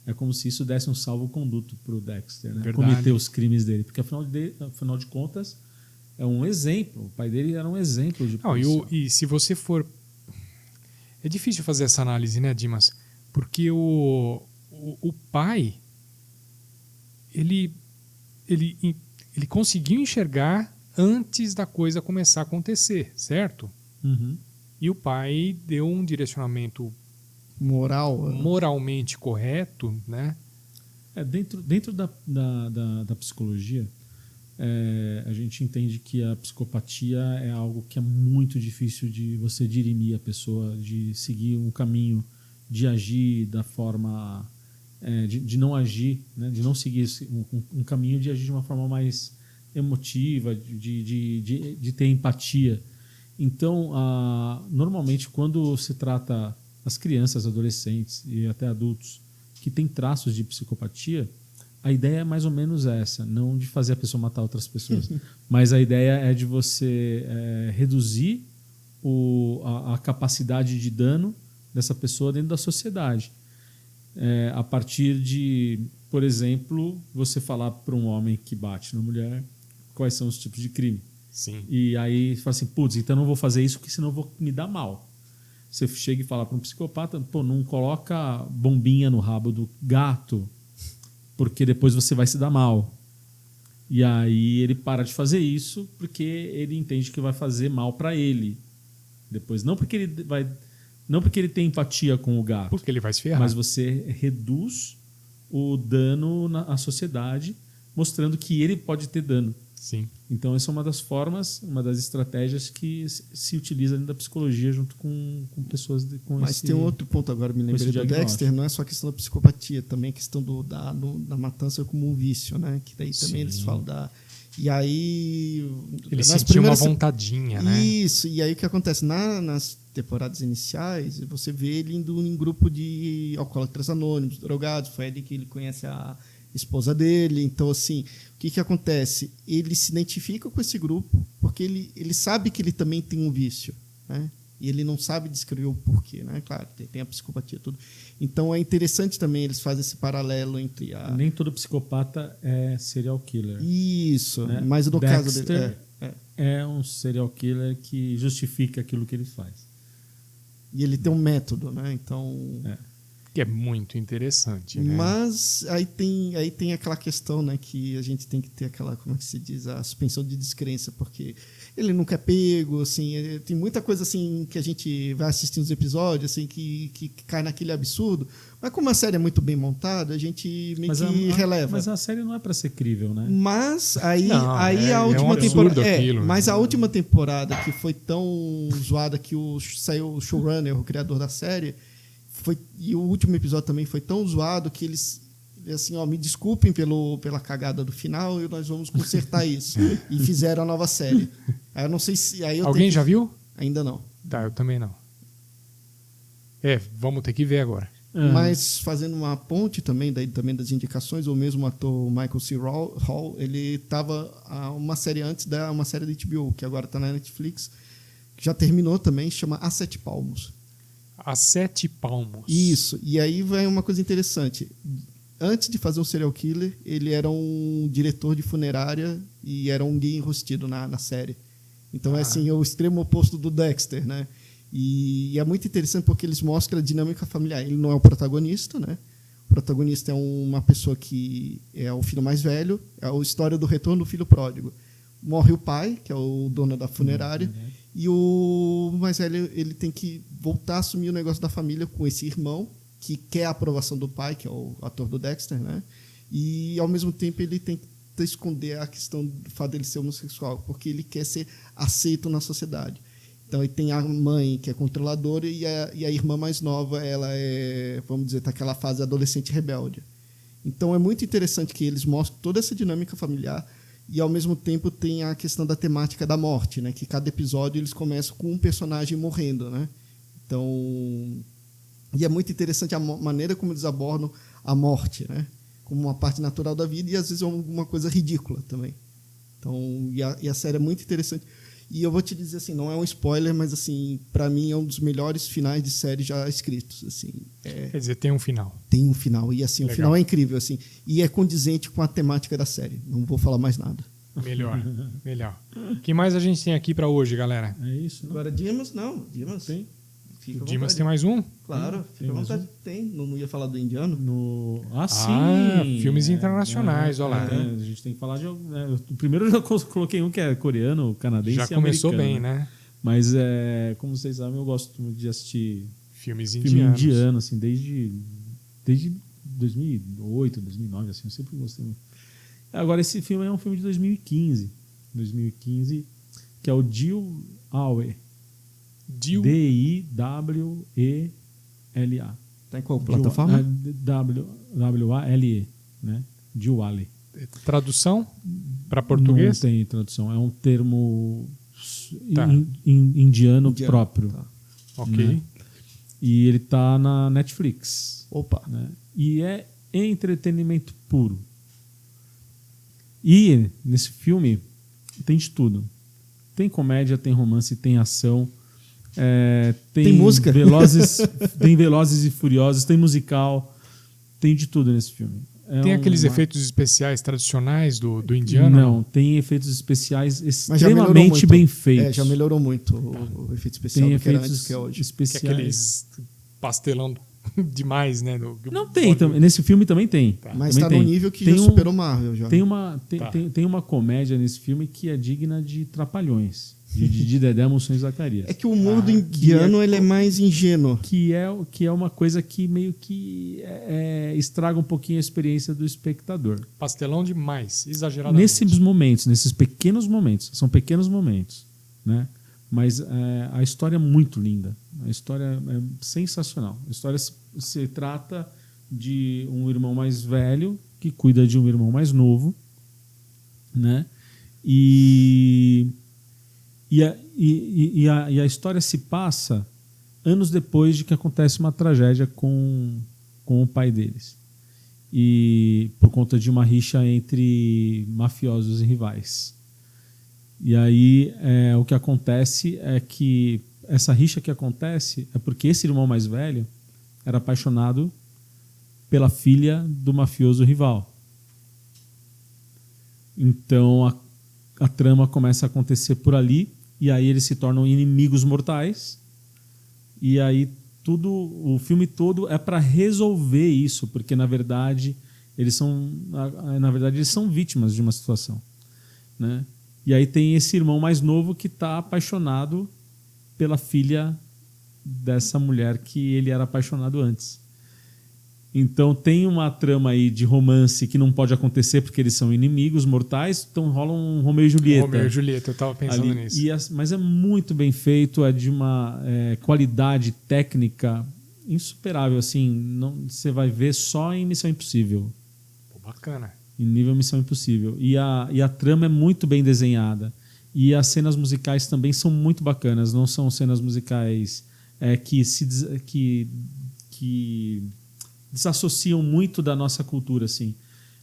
é como se isso desse um salvo-conduto para o Dexter, né? Verdade. Cometer os crimes dele. Porque, afinal de contas, é um exemplo. O pai dele era um exemplo de policial. E se você for... É difícil fazer essa análise, né, Dimas? Porque o pai, ele conseguiu enxergar antes da coisa começar a acontecer, certo? Uhum. E o pai deu um direcionamento moralmente correto, né? Dentro da psicologia, a gente entende que a psicopatia é algo que é muito difícil de você dirimir a pessoa, de seguir um caminho, de agir da forma... de não agir, né? De não seguir um caminho de agir de uma forma mais emotiva, de ter empatia. Então, normalmente, quando se trata as crianças, adolescentes e até adultos que têm traços de psicopatia, a ideia é mais ou menos essa, não de fazer a pessoa matar outras pessoas, mas a ideia é de você reduzir a capacidade de dano dessa pessoa dentro da sociedade. A partir de, por exemplo, você falar para um homem que bate na mulher quais são os tipos de crime. Sim. E aí você fala assim, putz, então não vou fazer isso porque senão eu vou me dar mal. Você chega e fala para um psicopata, pô, não coloca bombinha no rabo do gato porque depois você vai se dar mal. E aí ele para de fazer isso porque ele entende que vai fazer mal para ele. Depois, não porque ele tem empatia com o gato, Porque ele vai se ferrar. mas você reduz o dano à sociedade, mostrando que ele pode ter dano. Sim. Então, essa é uma das formas, uma das estratégias que se utiliza dentro da psicologia junto com pessoas com Mas esse... tem um outro ponto agora, me lembrei do diagnóstico. Dexter, não é só a questão da psicopatia, também a questão da matança como um vício, né? Que daí também Sim. eles falam da... E aí... Ele sentiu uma vontadinha, né? Isso, e aí o que acontece? Nas temporadas iniciais, você vê ele indo em grupo de alcoólatras anônimos, drogados, foi ali que ele conhece a esposa dele. Então, assim, o que acontece? Ele se identifica com esse grupo porque ele sabe que ele também tem um vício, né? E ele não sabe descrever o porquê, né? Claro, tem a psicopatia e tudo. Então, é interessante também eles fazem esse paralelo entre a... Nem todo psicopata é serial killer. Isso, né? mas no caso Dexter dele... é um serial killer que justifica aquilo que ele faz. E ele tem um método, né? Então... Que é muito interessante, né? Mas aí tem aquela questão, né, que a gente tem que ter aquela, como é que se diz, a suspensão de descrença, porque ele nunca é pego, assim, tem muita coisa assim que a gente vai assistindo os episódios, assim, que cai naquele absurdo, mas como a série é muito bem montada, a gente meio que releva. Mas a série não é para ser crível, né? Mas aí, Não, a um última absurdo temporada. aquilo, Mas né? a última temporada que foi tão zoada que saiu o showrunner, o criador da série, e o último episódio também foi tão zoado que eles assim, me desculpem pela cagada do final e nós vamos consertar isso. E fizeram a nova série. Aí eu não sei se... Aí Alguém já viu? Ainda não. Tá, eu também não. Vamos ter que ver agora. Mas fazendo uma ponte também das indicações, o mesmo ator Michael C. Hall, ele estava uma série antes uma série da HBO, que agora está na Netflix, que já terminou também, chama A Sete Palmos. A Sete Palmos. Isso. E aí vai uma coisa interessante. Antes de fazer um serial killer, ele era um diretor de funerária e era um gay enrostido na série. Então, é assim, o extremo oposto do Dexter, né? E é muito interessante porque eles mostram a dinâmica familiar. Ele não é o protagonista, né? O protagonista é uma pessoa que é o filho mais velho. É a história do retorno do filho pródigo. Morre o pai, que é o dono da funerária, e o mais velho ele tem que voltar a assumir o negócio da família com esse irmão, que quer a aprovação do pai, que é o ator do Dexter, né? E, ao mesmo tempo, ele tem que esconder a questão do fato dele ser homossexual, porque ele quer ser aceito na sociedade. Então, ele tem a mãe, que é controladora, e a irmã mais nova, ela é, vamos dizer, tá naquela fase adolescente rebelde. Então, é muito interessante que eles mostram toda essa dinâmica familiar e, ao mesmo tempo, tem a questão da temática da morte, né? Que cada episódio eles começam com um personagem morrendo, né? Então, e é muito interessante a maneira como eles abordam a morte, né? Como uma parte natural da vida e, às vezes, alguma coisa ridícula também. Então, e a série é muito interessante. E eu vou te dizer assim, não é um spoiler, mas assim, para mim é um dos melhores finais de série já escritos, assim. Quer dizer, tem um final. Tem um final e assim, Legal. o final é incrível, assim, e é condizente com a temática da série. Não vou falar mais nada. Melhor, melhor. O que mais a gente tem aqui para hoje, galera? É isso, né? Agora Dimas Tem. Fica O à Dimas vontade. tem mais um? Claro, fica à mais vontade. Tem, não ia falar do indiano? sim! Filmes internacionais, olha lá. A gente tem que falar de... o primeiro eu já coloquei um que é coreano, canadense Já e começou americano, bem, né? Mas, como vocês sabem, eu gosto de assistir Filmes filme indianos. indiano, assim, desde 2008, 2009, assim, eu sempre gostei muito. Agora, esse filme é um filme de 2015, que é o Dil Awe. D-I-W-E-L-A. Tá em qual plataforma? W-A-L-E, né? Diwali. Tradução para português? Não tem tradução. É um termo Tá. indiano próprio. Tá. Ok. Né? E ele tá na Netflix. Opa. Né? E é entretenimento puro. E nesse filme tem de tudo. Tem comédia, tem romance, tem ação. Tem música. Tem Velozes e Furiosos, tem musical. Tem de tudo nesse filme. Tem aqueles efeitos especiais tradicionais do indiano? Não, tem efeitos especiais Mas já melhorou extremamente muito. bem feitos. Já melhorou muito o efeito especial Tem do que era efeitos antes que é hoje. Que é especiais. aqueles pastelão demais, né? Não tem, nesse filme também tem. Mas Também tá num nível que Tem já superou Marvel já. Tem uma comédia nesse filme que é digna de Trapalhões, de Dedé Monções Zacarias. É que o humor do indiano ele é mais ingênuo. Que é uma coisa que meio que estraga um pouquinho a experiência do espectador. Pastelão demais, exageradamente. Nesses pequenos momentos, são pequenos momentos, né? Mas a história é muito linda, a história é sensacional. A história se trata de um irmão mais velho que cuida de um irmão mais novo, né? E a história se passa anos depois de que acontece uma tragédia com o pai deles. E por conta de uma rixa entre mafiosos e rivais. E aí o que acontece é que essa rixa que acontece é porque esse irmão mais velho era apaixonado pela filha do mafioso rival. Então a trama começa a acontecer por ali e aí eles se tornam inimigos mortais. E aí o filme todo é para resolver isso, porque na verdade eles são vítimas de uma situação, né? E aí tem esse irmão mais novo que está apaixonado pela filha dessa mulher que ele era apaixonado antes. Então tem uma trama aí de romance que não pode acontecer porque eles são inimigos mortais, então rola um Romeu e Julieta. Romeu e Julieta, eu estava pensando nisso. Mas é muito bem feito, é de uma qualidade técnica insuperável. Assim, você vai ver só em Missão Impossível. Pô, bacana. Em nível Missão Impossível. E a trama é muito bem desenhada. E as cenas musicais também são muito bacanas. Não são cenas musicais que desassociam muito da nossa cultura, assim.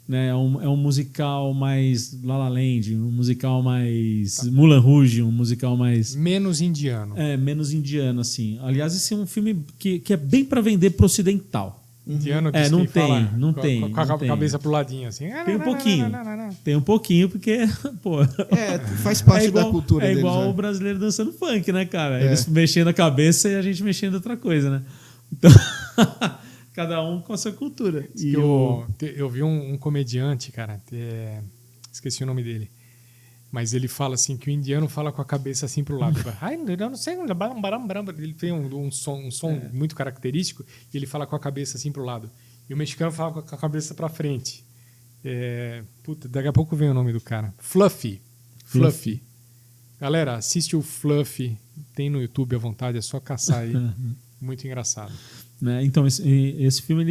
Né? É um musical mais La La Land, um musical mais Moulin Rouge, um musical mais... Menos indiano. Menos indiano, assim. Aliás, esse é um filme que é bem para vender pro ocidental. Indiano que não tem. Com a tem. cabeça pro ladinho, assim. Tem um pouquinho. Tem um pouquinho, porque, pô... faz parte da cultura deles. É igual o brasileiro dançando funk, né, cara? Eles mexendo a cabeça e a gente mexendo outra coisa, né? Então, cada um com a sua cultura. E eu vi um comediante, cara, esqueci o nome dele, mas ele fala assim, que o indiano fala com a cabeça assim pro lado. Eu não sei, ele tem um som muito característico e ele fala com a cabeça assim pro lado. E o mexicano fala com a cabeça pra frente. Daqui a pouco vem o nome do cara. Fluffy. Galera, assiste o Fluffy, tem no YouTube à vontade, é só caçar aí. Muito engraçado. Né? Então, esse filme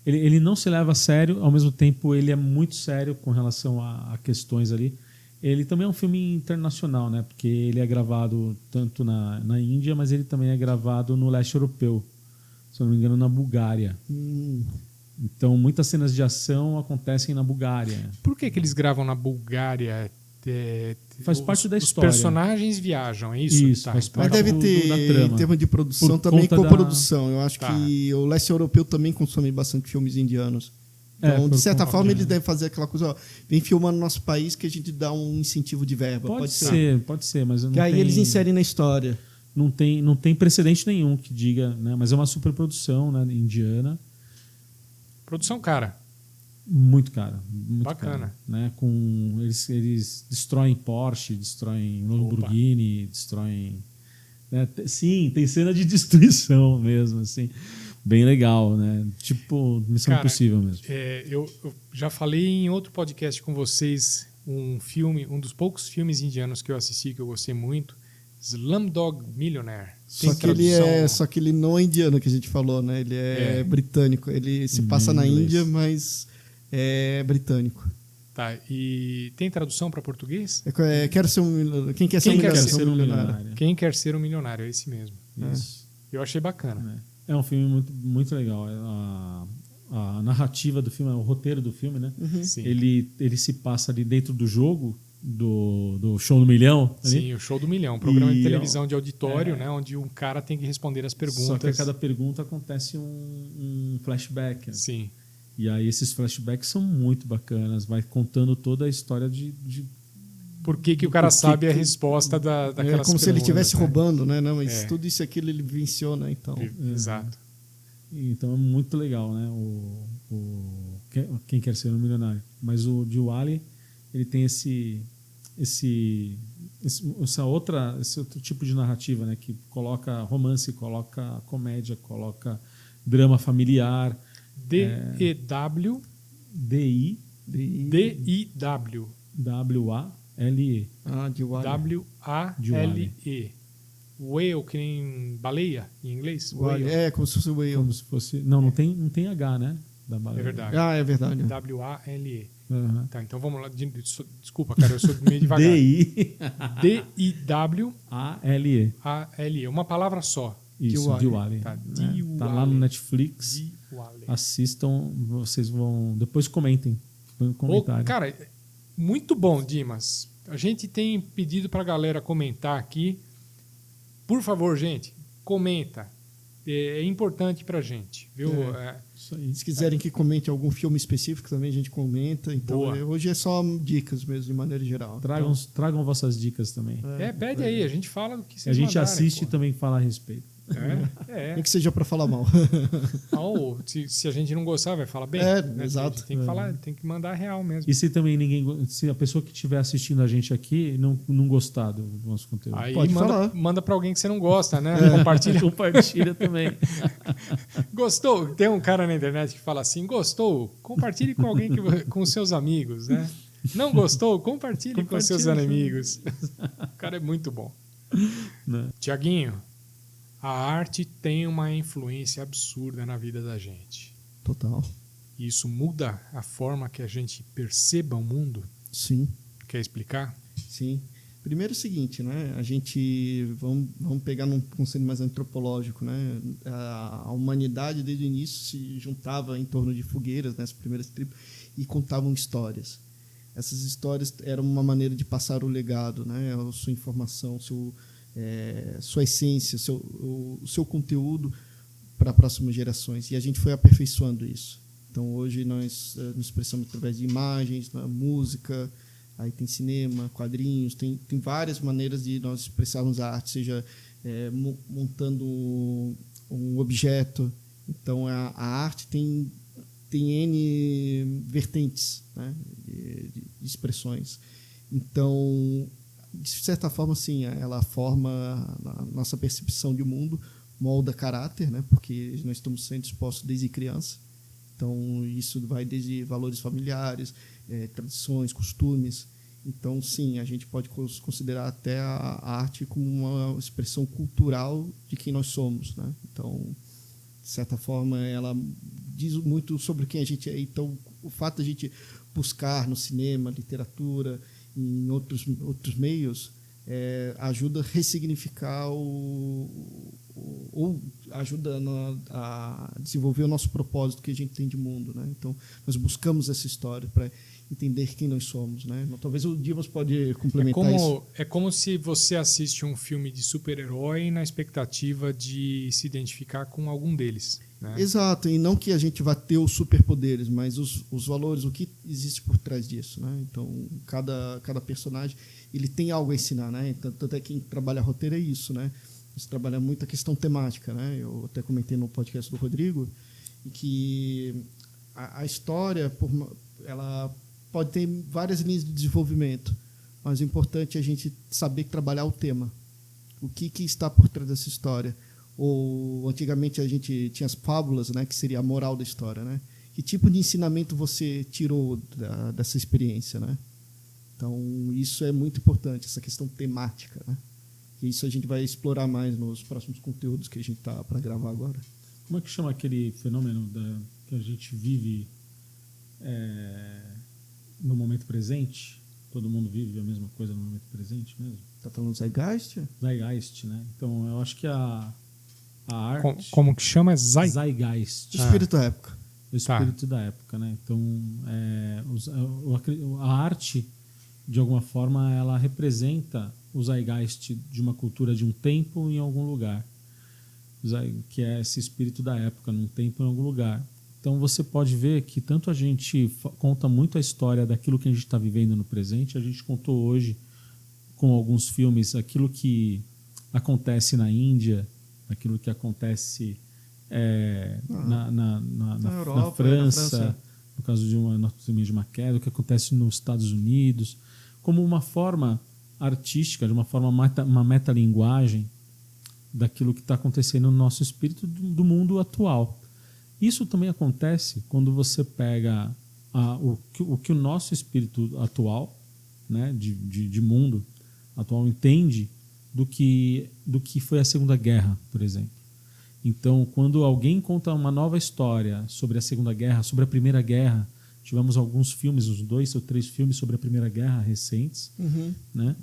ele não se leva a sério, ao mesmo tempo ele é muito sério com relação a questões ali. Ele também é um filme internacional, né? Porque ele é gravado tanto na Índia, mas ele também é gravado no leste europeu, se eu não me engano, na Bulgária. Então, muitas cenas de ação acontecem na Bulgária. Por que eles gravam na Bulgária? Faz parte da história. Os personagens viajam, é isso? Isso, faz parte Mas deve ter, da trama. em termos de produção, Por também conta coprodução. Eu acho que o leste europeu também consome bastante filmes indianos. Então, de certa forma, eles devem fazer aquela coisa, ó, vem filmar no nosso país que a gente dá um incentivo de verba. Pode ser, mas não que aí eles inserem na história. Não tem precedente nenhum que diga, né? Mas é uma superprodução, né, indiana. Produção cara. Muito cara. Muito bacana. Cara, né? Eles destroem Porsche, destroem Lamborghini, destroem... Né? Sim, tem cena de destruição mesmo, assim. Bem legal, né? Tipo Missão Impossível mesmo. Eu já falei em outro podcast com vocês um dos poucos filmes indianos que eu assisti, que eu gostei muito, Slumdog Millionaire. Só que ele não é indiano, que a gente falou, né? Ele é britânico. Ele se passa na Índia, mas é britânico. Tá, e tem tradução para português? Quem quer ser um milionário? Quem quer ser um milionário, é esse mesmo. Isso. Eu achei bacana. É um filme muito, muito legal. a narrativa do filme, o roteiro do filme, né? Sim. Ele se passa ali dentro do jogo, do Show do Milhão. Ali. Sim, o Show do Milhão. Um programa de E, televisão de auditório, né? Onde um cara tem que responder as perguntas. Só que a cada pergunta acontece um flashback. Né? Sim. E aí esses flashbacks são muito bacanas. Vai contando toda a história de Por que o cara sabe a resposta daquelas perguntas? É como se ele estivesse né? roubando, né? Não, mas tudo isso e aquilo ele venceu, né? Então, Exato. Então é muito legal, né? Quem quer ser um milionário. Mas o de Wall-E, ele tem esse outro tipo de narrativa, né? Que coloca romance, coloca comédia, coloca drama familiar. D-E-W D-I-W W-A-L-E. de Wall-E. W-A-L-E. Whale, que nem baleia em inglês? Whale. É, como se fosse o Whale. Como se fosse. Não tem H, né? Da baleia. É verdade. É verdade. W-A-L-E. Uhum. Tá, então vamos lá. Desculpa, cara, eu sou meio devagar. D-I-W A-L-E. A-L-E. Uma palavra só. Isso, de Wall-E. Tá, Tá lá no Netflix. D-Wall-E. Assistam, vocês vão. Depois comentem. Põe um comentário. Cara, muito bom, Dimas. A gente tem pedido pra galera comentar aqui. Por favor, gente, comenta. É importante pra gente, viu? Isso aí. Se quiserem que comente algum filme específico também, a gente comenta. Então, Boa. hoje é só dicas mesmo, de maneira geral. Tragam vossas dicas também. Pede aí, a gente fala do que A vocês gente mandarem, assiste pô. e também fala a respeito. Nem que seja para falar mal. Ou, se a gente não gostar, vai falar bem. Né? Exato. A gente tem que falar, tem que mandar real mesmo. E se também se a pessoa que estiver assistindo a gente aqui não gostar do nosso conteúdo, Aí Pode falar. manda pra alguém que você não gosta, né? compartilha também. Gostou? Tem um cara na internet que fala assim: gostou? Compartilhe com alguém, com seus amigos, né? Não gostou? Compartilhe com seus amigos. O cara é muito bom. Né? Tiaguinho, a arte tem uma influência absurda na vida da gente. Total. E isso muda a forma que a gente perceba o mundo? Sim. Quer explicar? Sim. Primeiro é o seguinte, né? A gente vamos pegar num conceito mais antropológico, né? A humanidade desde o início se juntava em torno de fogueiras, né? As primeiras tribos, e contavam histórias. Essas histórias eram uma maneira de passar o legado, né? A sua informação, sua essência, o seu conteúdo para próximas gerações. E a gente foi aperfeiçoando isso. Então hoje nós nos expressamos através de imagens, música. Aí tem cinema, quadrinhos, tem várias maneiras de nós expressarmos a arte, seja montando um objeto. Então, a arte tem N vertentes, né, de expressões. Então, de certa forma, sim, ela forma a nossa percepção de mundo, molda caráter, né, porque nós estamos sendo expostos desde criança. Então, isso vai desde valores familiares, tradições, costumes. Então, sim, a gente pode considerar até a arte como uma expressão cultural de quem nós somos, né? Então, de certa forma, ela diz muito sobre quem a gente é. Então, o fato de a gente buscar no cinema, literatura, em outros meios, ajuda a ressignificar ou ajuda a desenvolver o nosso propósito que a gente tem de mundo, né? Então, nós buscamos essa história para entender quem nós somos, né? Talvez o Dimas pode complementar isso. É como se você assiste um filme de super-herói na expectativa de se identificar com algum deles, né? Exato, e não que a gente vá ter os superpoderes, mas os valores, o que existe por trás disso, né? Então, cada personagem ele tem algo a ensinar, né? Tanto é que quem trabalha roteiro é isso, né? Você trabalha muito a questão temática, né? Eu até comentei no podcast do Rodrigo e que a história, ela pode ter várias linhas de desenvolvimento, mas o importante é a gente saber trabalhar o tema. O que está por trás dessa história? Ou antigamente a gente tinha as fábulas, né, que seria a moral da história, né? Que tipo de ensinamento você tirou dessa experiência, né? Então isso é muito importante, essa questão temática, né? E isso a gente vai explorar mais nos próximos conteúdos que a gente está para gravar agora. Como é que chama aquele fenômeno que a gente vive no momento presente? Todo mundo vive a mesma coisa no momento presente mesmo? Está falando Zeitgeist? Zeitgeist, né? Então, eu acho que a arte... Como que chama? Zeitgeist. Espírito época. o espírito da época, né? Então, a arte, de alguma forma, ela representa o zeitgeist de uma cultura de um tempo em algum lugar, que é esse espírito da época, num tempo em algum lugar. Então, você pode ver que tanto a gente conta muito a história daquilo que a gente está vivendo no presente, a gente contou hoje com alguns filmes aquilo que acontece na Índia, aquilo que acontece na Europa, na França, no caso de uma queda, o que acontece nos Estados Unidos, como uma forma artística, de uma forma uma metalinguagem daquilo que está acontecendo no nosso espírito do mundo atual. Isso também acontece quando você pega o que o nosso espírito atual, né, de mundo atual, entende do que foi a Segunda Guerra, por exemplo. Então, quando alguém conta uma nova história sobre a Segunda Guerra, sobre a Primeira Guerra, tivemos alguns filmes, uns 2 ou 3 filmes sobre a Primeira Guerra recentes, né?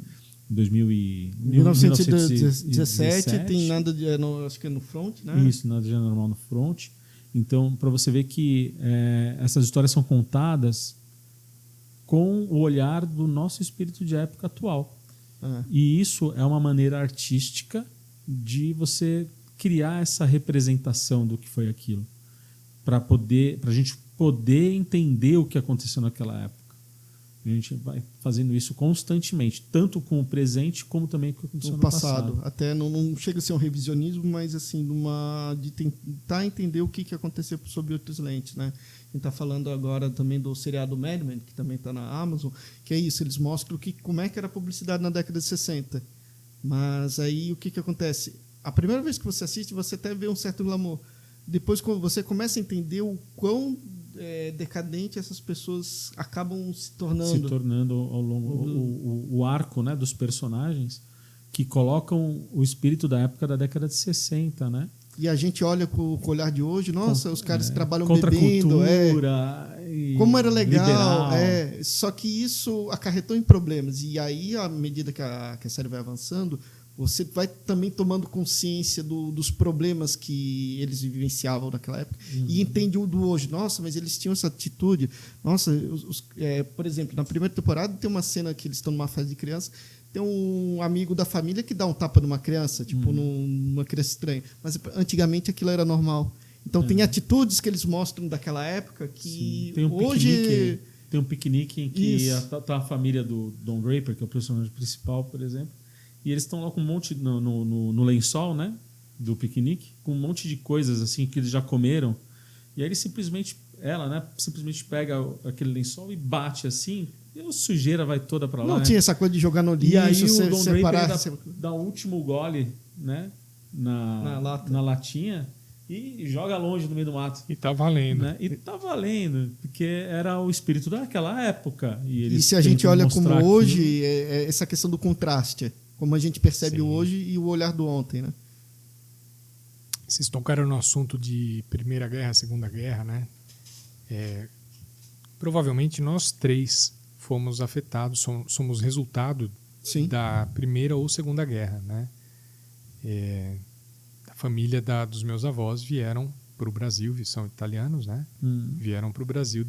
Em 1917 tem nada de... acho que é no front, né? Isso, nada de normal no front. Então, para você ver que essas histórias são contadas com o olhar do nosso espírito de época atual. E isso é uma maneira artística de você criar essa representação do que foi aquilo, para a gente poder entender o que aconteceu naquela época. A gente vai fazendo isso constantemente, tanto com o presente como também com o que aconteceu no passado. Até não chega a ser um revisionismo, mas assim, de tentar entender o que aconteceu sob outras lentes, né? A gente está falando agora também do seriado Mad Men, que também está na Amazon, que é isso, eles mostram como é que era a publicidade na década de 60. Mas aí o que acontece? A primeira vez que você assiste, você até vê um certo glamour. Depois, quando você começa a entender o quão decadente essas pessoas acabam se tornando ao longo o arco, né, dos personagens que colocam o espírito da época da década de 60, né? E a gente olha com o olhar de hoje, nossa, os caras trabalham contra bebendo, a cultura, como era legal, liberal. Só que isso acarretou em problemas. E aí, à medida que a série vai avançando, você vai também tomando consciência dos problemas que eles vivenciavam naquela época e entende o do hoje. Nossa, mas eles tinham essa atitude. Nossa, por exemplo, na primeira temporada tem uma cena que eles estão numa fase de criança, tem um amigo da família que dá um tapa numa criança, tipo numa criança estranha. Mas antigamente aquilo era normal. Então tem atitudes que eles mostram daquela época que tem hoje... Tem um piquenique em que tá a família do Don Draper, que é o personagem principal, por exemplo, e eles estão lá com um monte no lençol, né, do piquenique, com um monte de coisas assim que eles já comeram. E aí ela simplesmente pega aquele lençol e bate assim, e a sujeira vai toda para lá. Não tinha essa coisa de jogar no lixo, e aí o Don Draper dá o último gole, né, na latinha e joga longe no meio do mato. E tá valendo. Né? E tá valendo, porque era o espírito daquela época. E se a gente olha como hoje, essa questão do contraste, como a gente percebe hoje e o olhar do ontem, né? Vocês tocaram no assunto de Primeira Guerra, Segunda Guerra, né? Provavelmente nós 3 fomos afetados, somos resultado da Primeira ou Segunda Guerra, né? A família dos meus avós vieram para o Brasil, são italianos, né? Vieram para o Brasil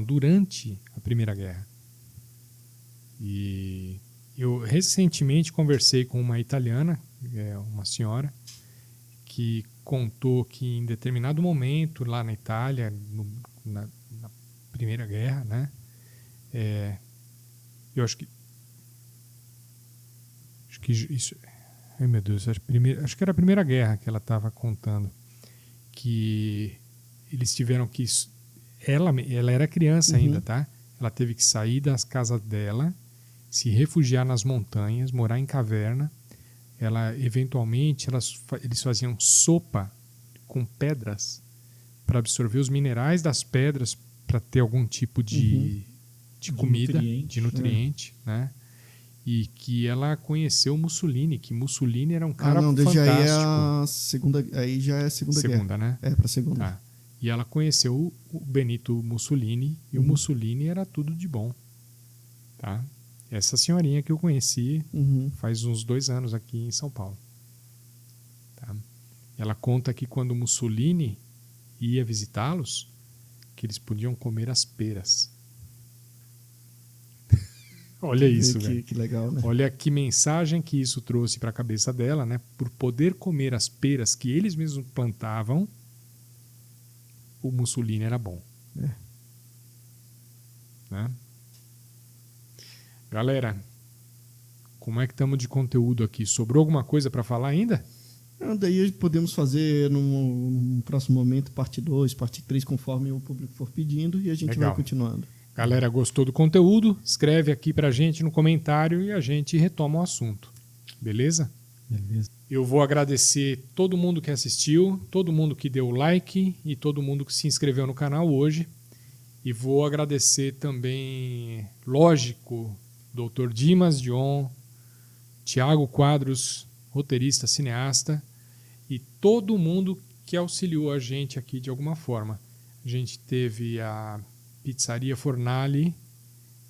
durante a Primeira Guerra. E eu recentemente conversei com uma italiana, uma senhora, que contou que em determinado momento lá na Itália, na Primeira Guerra, né? Eu acho que isso... Ai, meu Deus, acho que era a Primeira Guerra que ela estava contando, que eles tiveram que... Ela era criança ainda, tá? Ela teve que sair das casas dela, se refugiar nas montanhas, morar em caverna. Eventualmente, eles faziam sopa com pedras para absorver os minerais das pedras para ter algum tipo de comida, de nutriente, né? E que ela conheceu Mussolini, que Mussolini era um cara fantástico. Aí já é a Segunda Guerra. Segunda, né? Para a Segunda. Tá. E ela conheceu o Benito Mussolini, e o Mussolini era tudo de bom. Tá? Essa senhorinha que eu conheci faz uns 2 anos aqui em São Paulo. Tá? Ela conta que quando Mussolini ia visitá-los, que eles podiam comer as peras. Olha isso, velho. Que legal, né? Olha que mensagem que isso trouxe para a cabeça dela, né? Por poder comer as peras que eles mesmos plantavam, o Mussolini era bom. Né? Galera, como é que estamos de conteúdo aqui? Sobrou alguma coisa para falar ainda? Daí podemos fazer num próximo momento parte 2, parte 3, conforme o público for pedindo, e a gente Legal. vai continuando. Galera, gostou do conteúdo? Escreve aqui pra gente no comentário e a gente retoma o assunto. Beleza? Beleza. Eu vou agradecer todo mundo que assistiu, todo mundo que deu like e todo mundo que se inscreveu no canal hoje. E vou agradecer também, lógico, Dr. Dimas Dion, Tiago Quadros, roteirista, cineasta, e todo mundo que auxiliou a gente aqui de alguma forma. A gente teve a Pizzaria Fornali,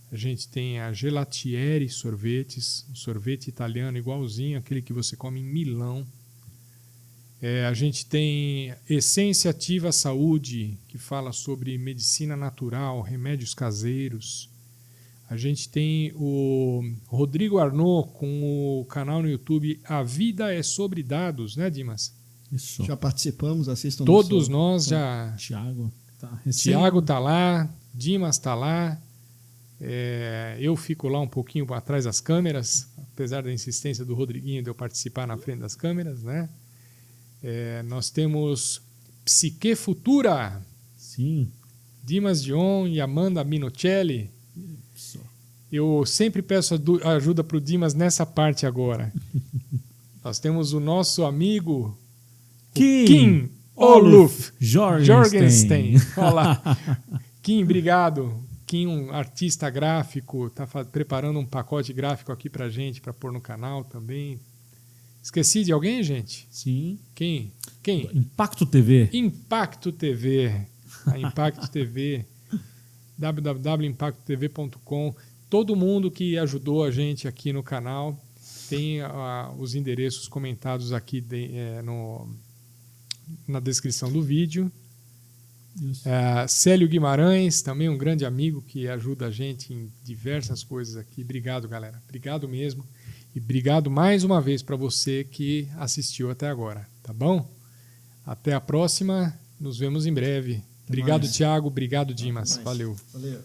a gente tem a Gelatieri Sorvetes, um sorvete italiano igualzinho aquele que você come em Milão. A gente tem Essência Ativa Saúde, que fala sobre medicina natural, remédios caseiros. A gente tem o Rodrigo Arnaud com o canal no YouTube A Vida é Sobre Dados, né, Dimas? Isso. Já participamos, assistam. Todos nós já... Tiago tá lá, Dimas tá lá, eu fico lá um pouquinho atrás das câmeras, apesar da insistência do Rodriguinho de eu participar na frente das câmeras, né? Nós temos Psique Futura, Sim. Dimas Dion e Amanda Minocelli. Isso. Eu sempre peço ajuda para o Dimas nessa parte agora. Nós temos o nosso amigo Kim Oluf Jorgenstein. Olha lá. Kim, obrigado. Kim, um artista gráfico, está preparando um pacote gráfico aqui para gente, para pôr no canal também. Esqueci de alguém, gente? Sim. Quem? Impacto TV. Impacto TV. A Impacto TV. www.impactotv.com. Todo mundo que ajudou a gente aqui no canal tem os endereços comentados aqui na descrição do vídeo. Célio Guimarães, também um grande amigo que ajuda a gente em diversas coisas aqui. Obrigado, galera. Obrigado mesmo. E obrigado mais uma vez para você que assistiu até agora, tá bom? Até a próxima. Nos vemos em breve. Obrigado, Thiago. Obrigado, Dimas. Valeu. Valeu.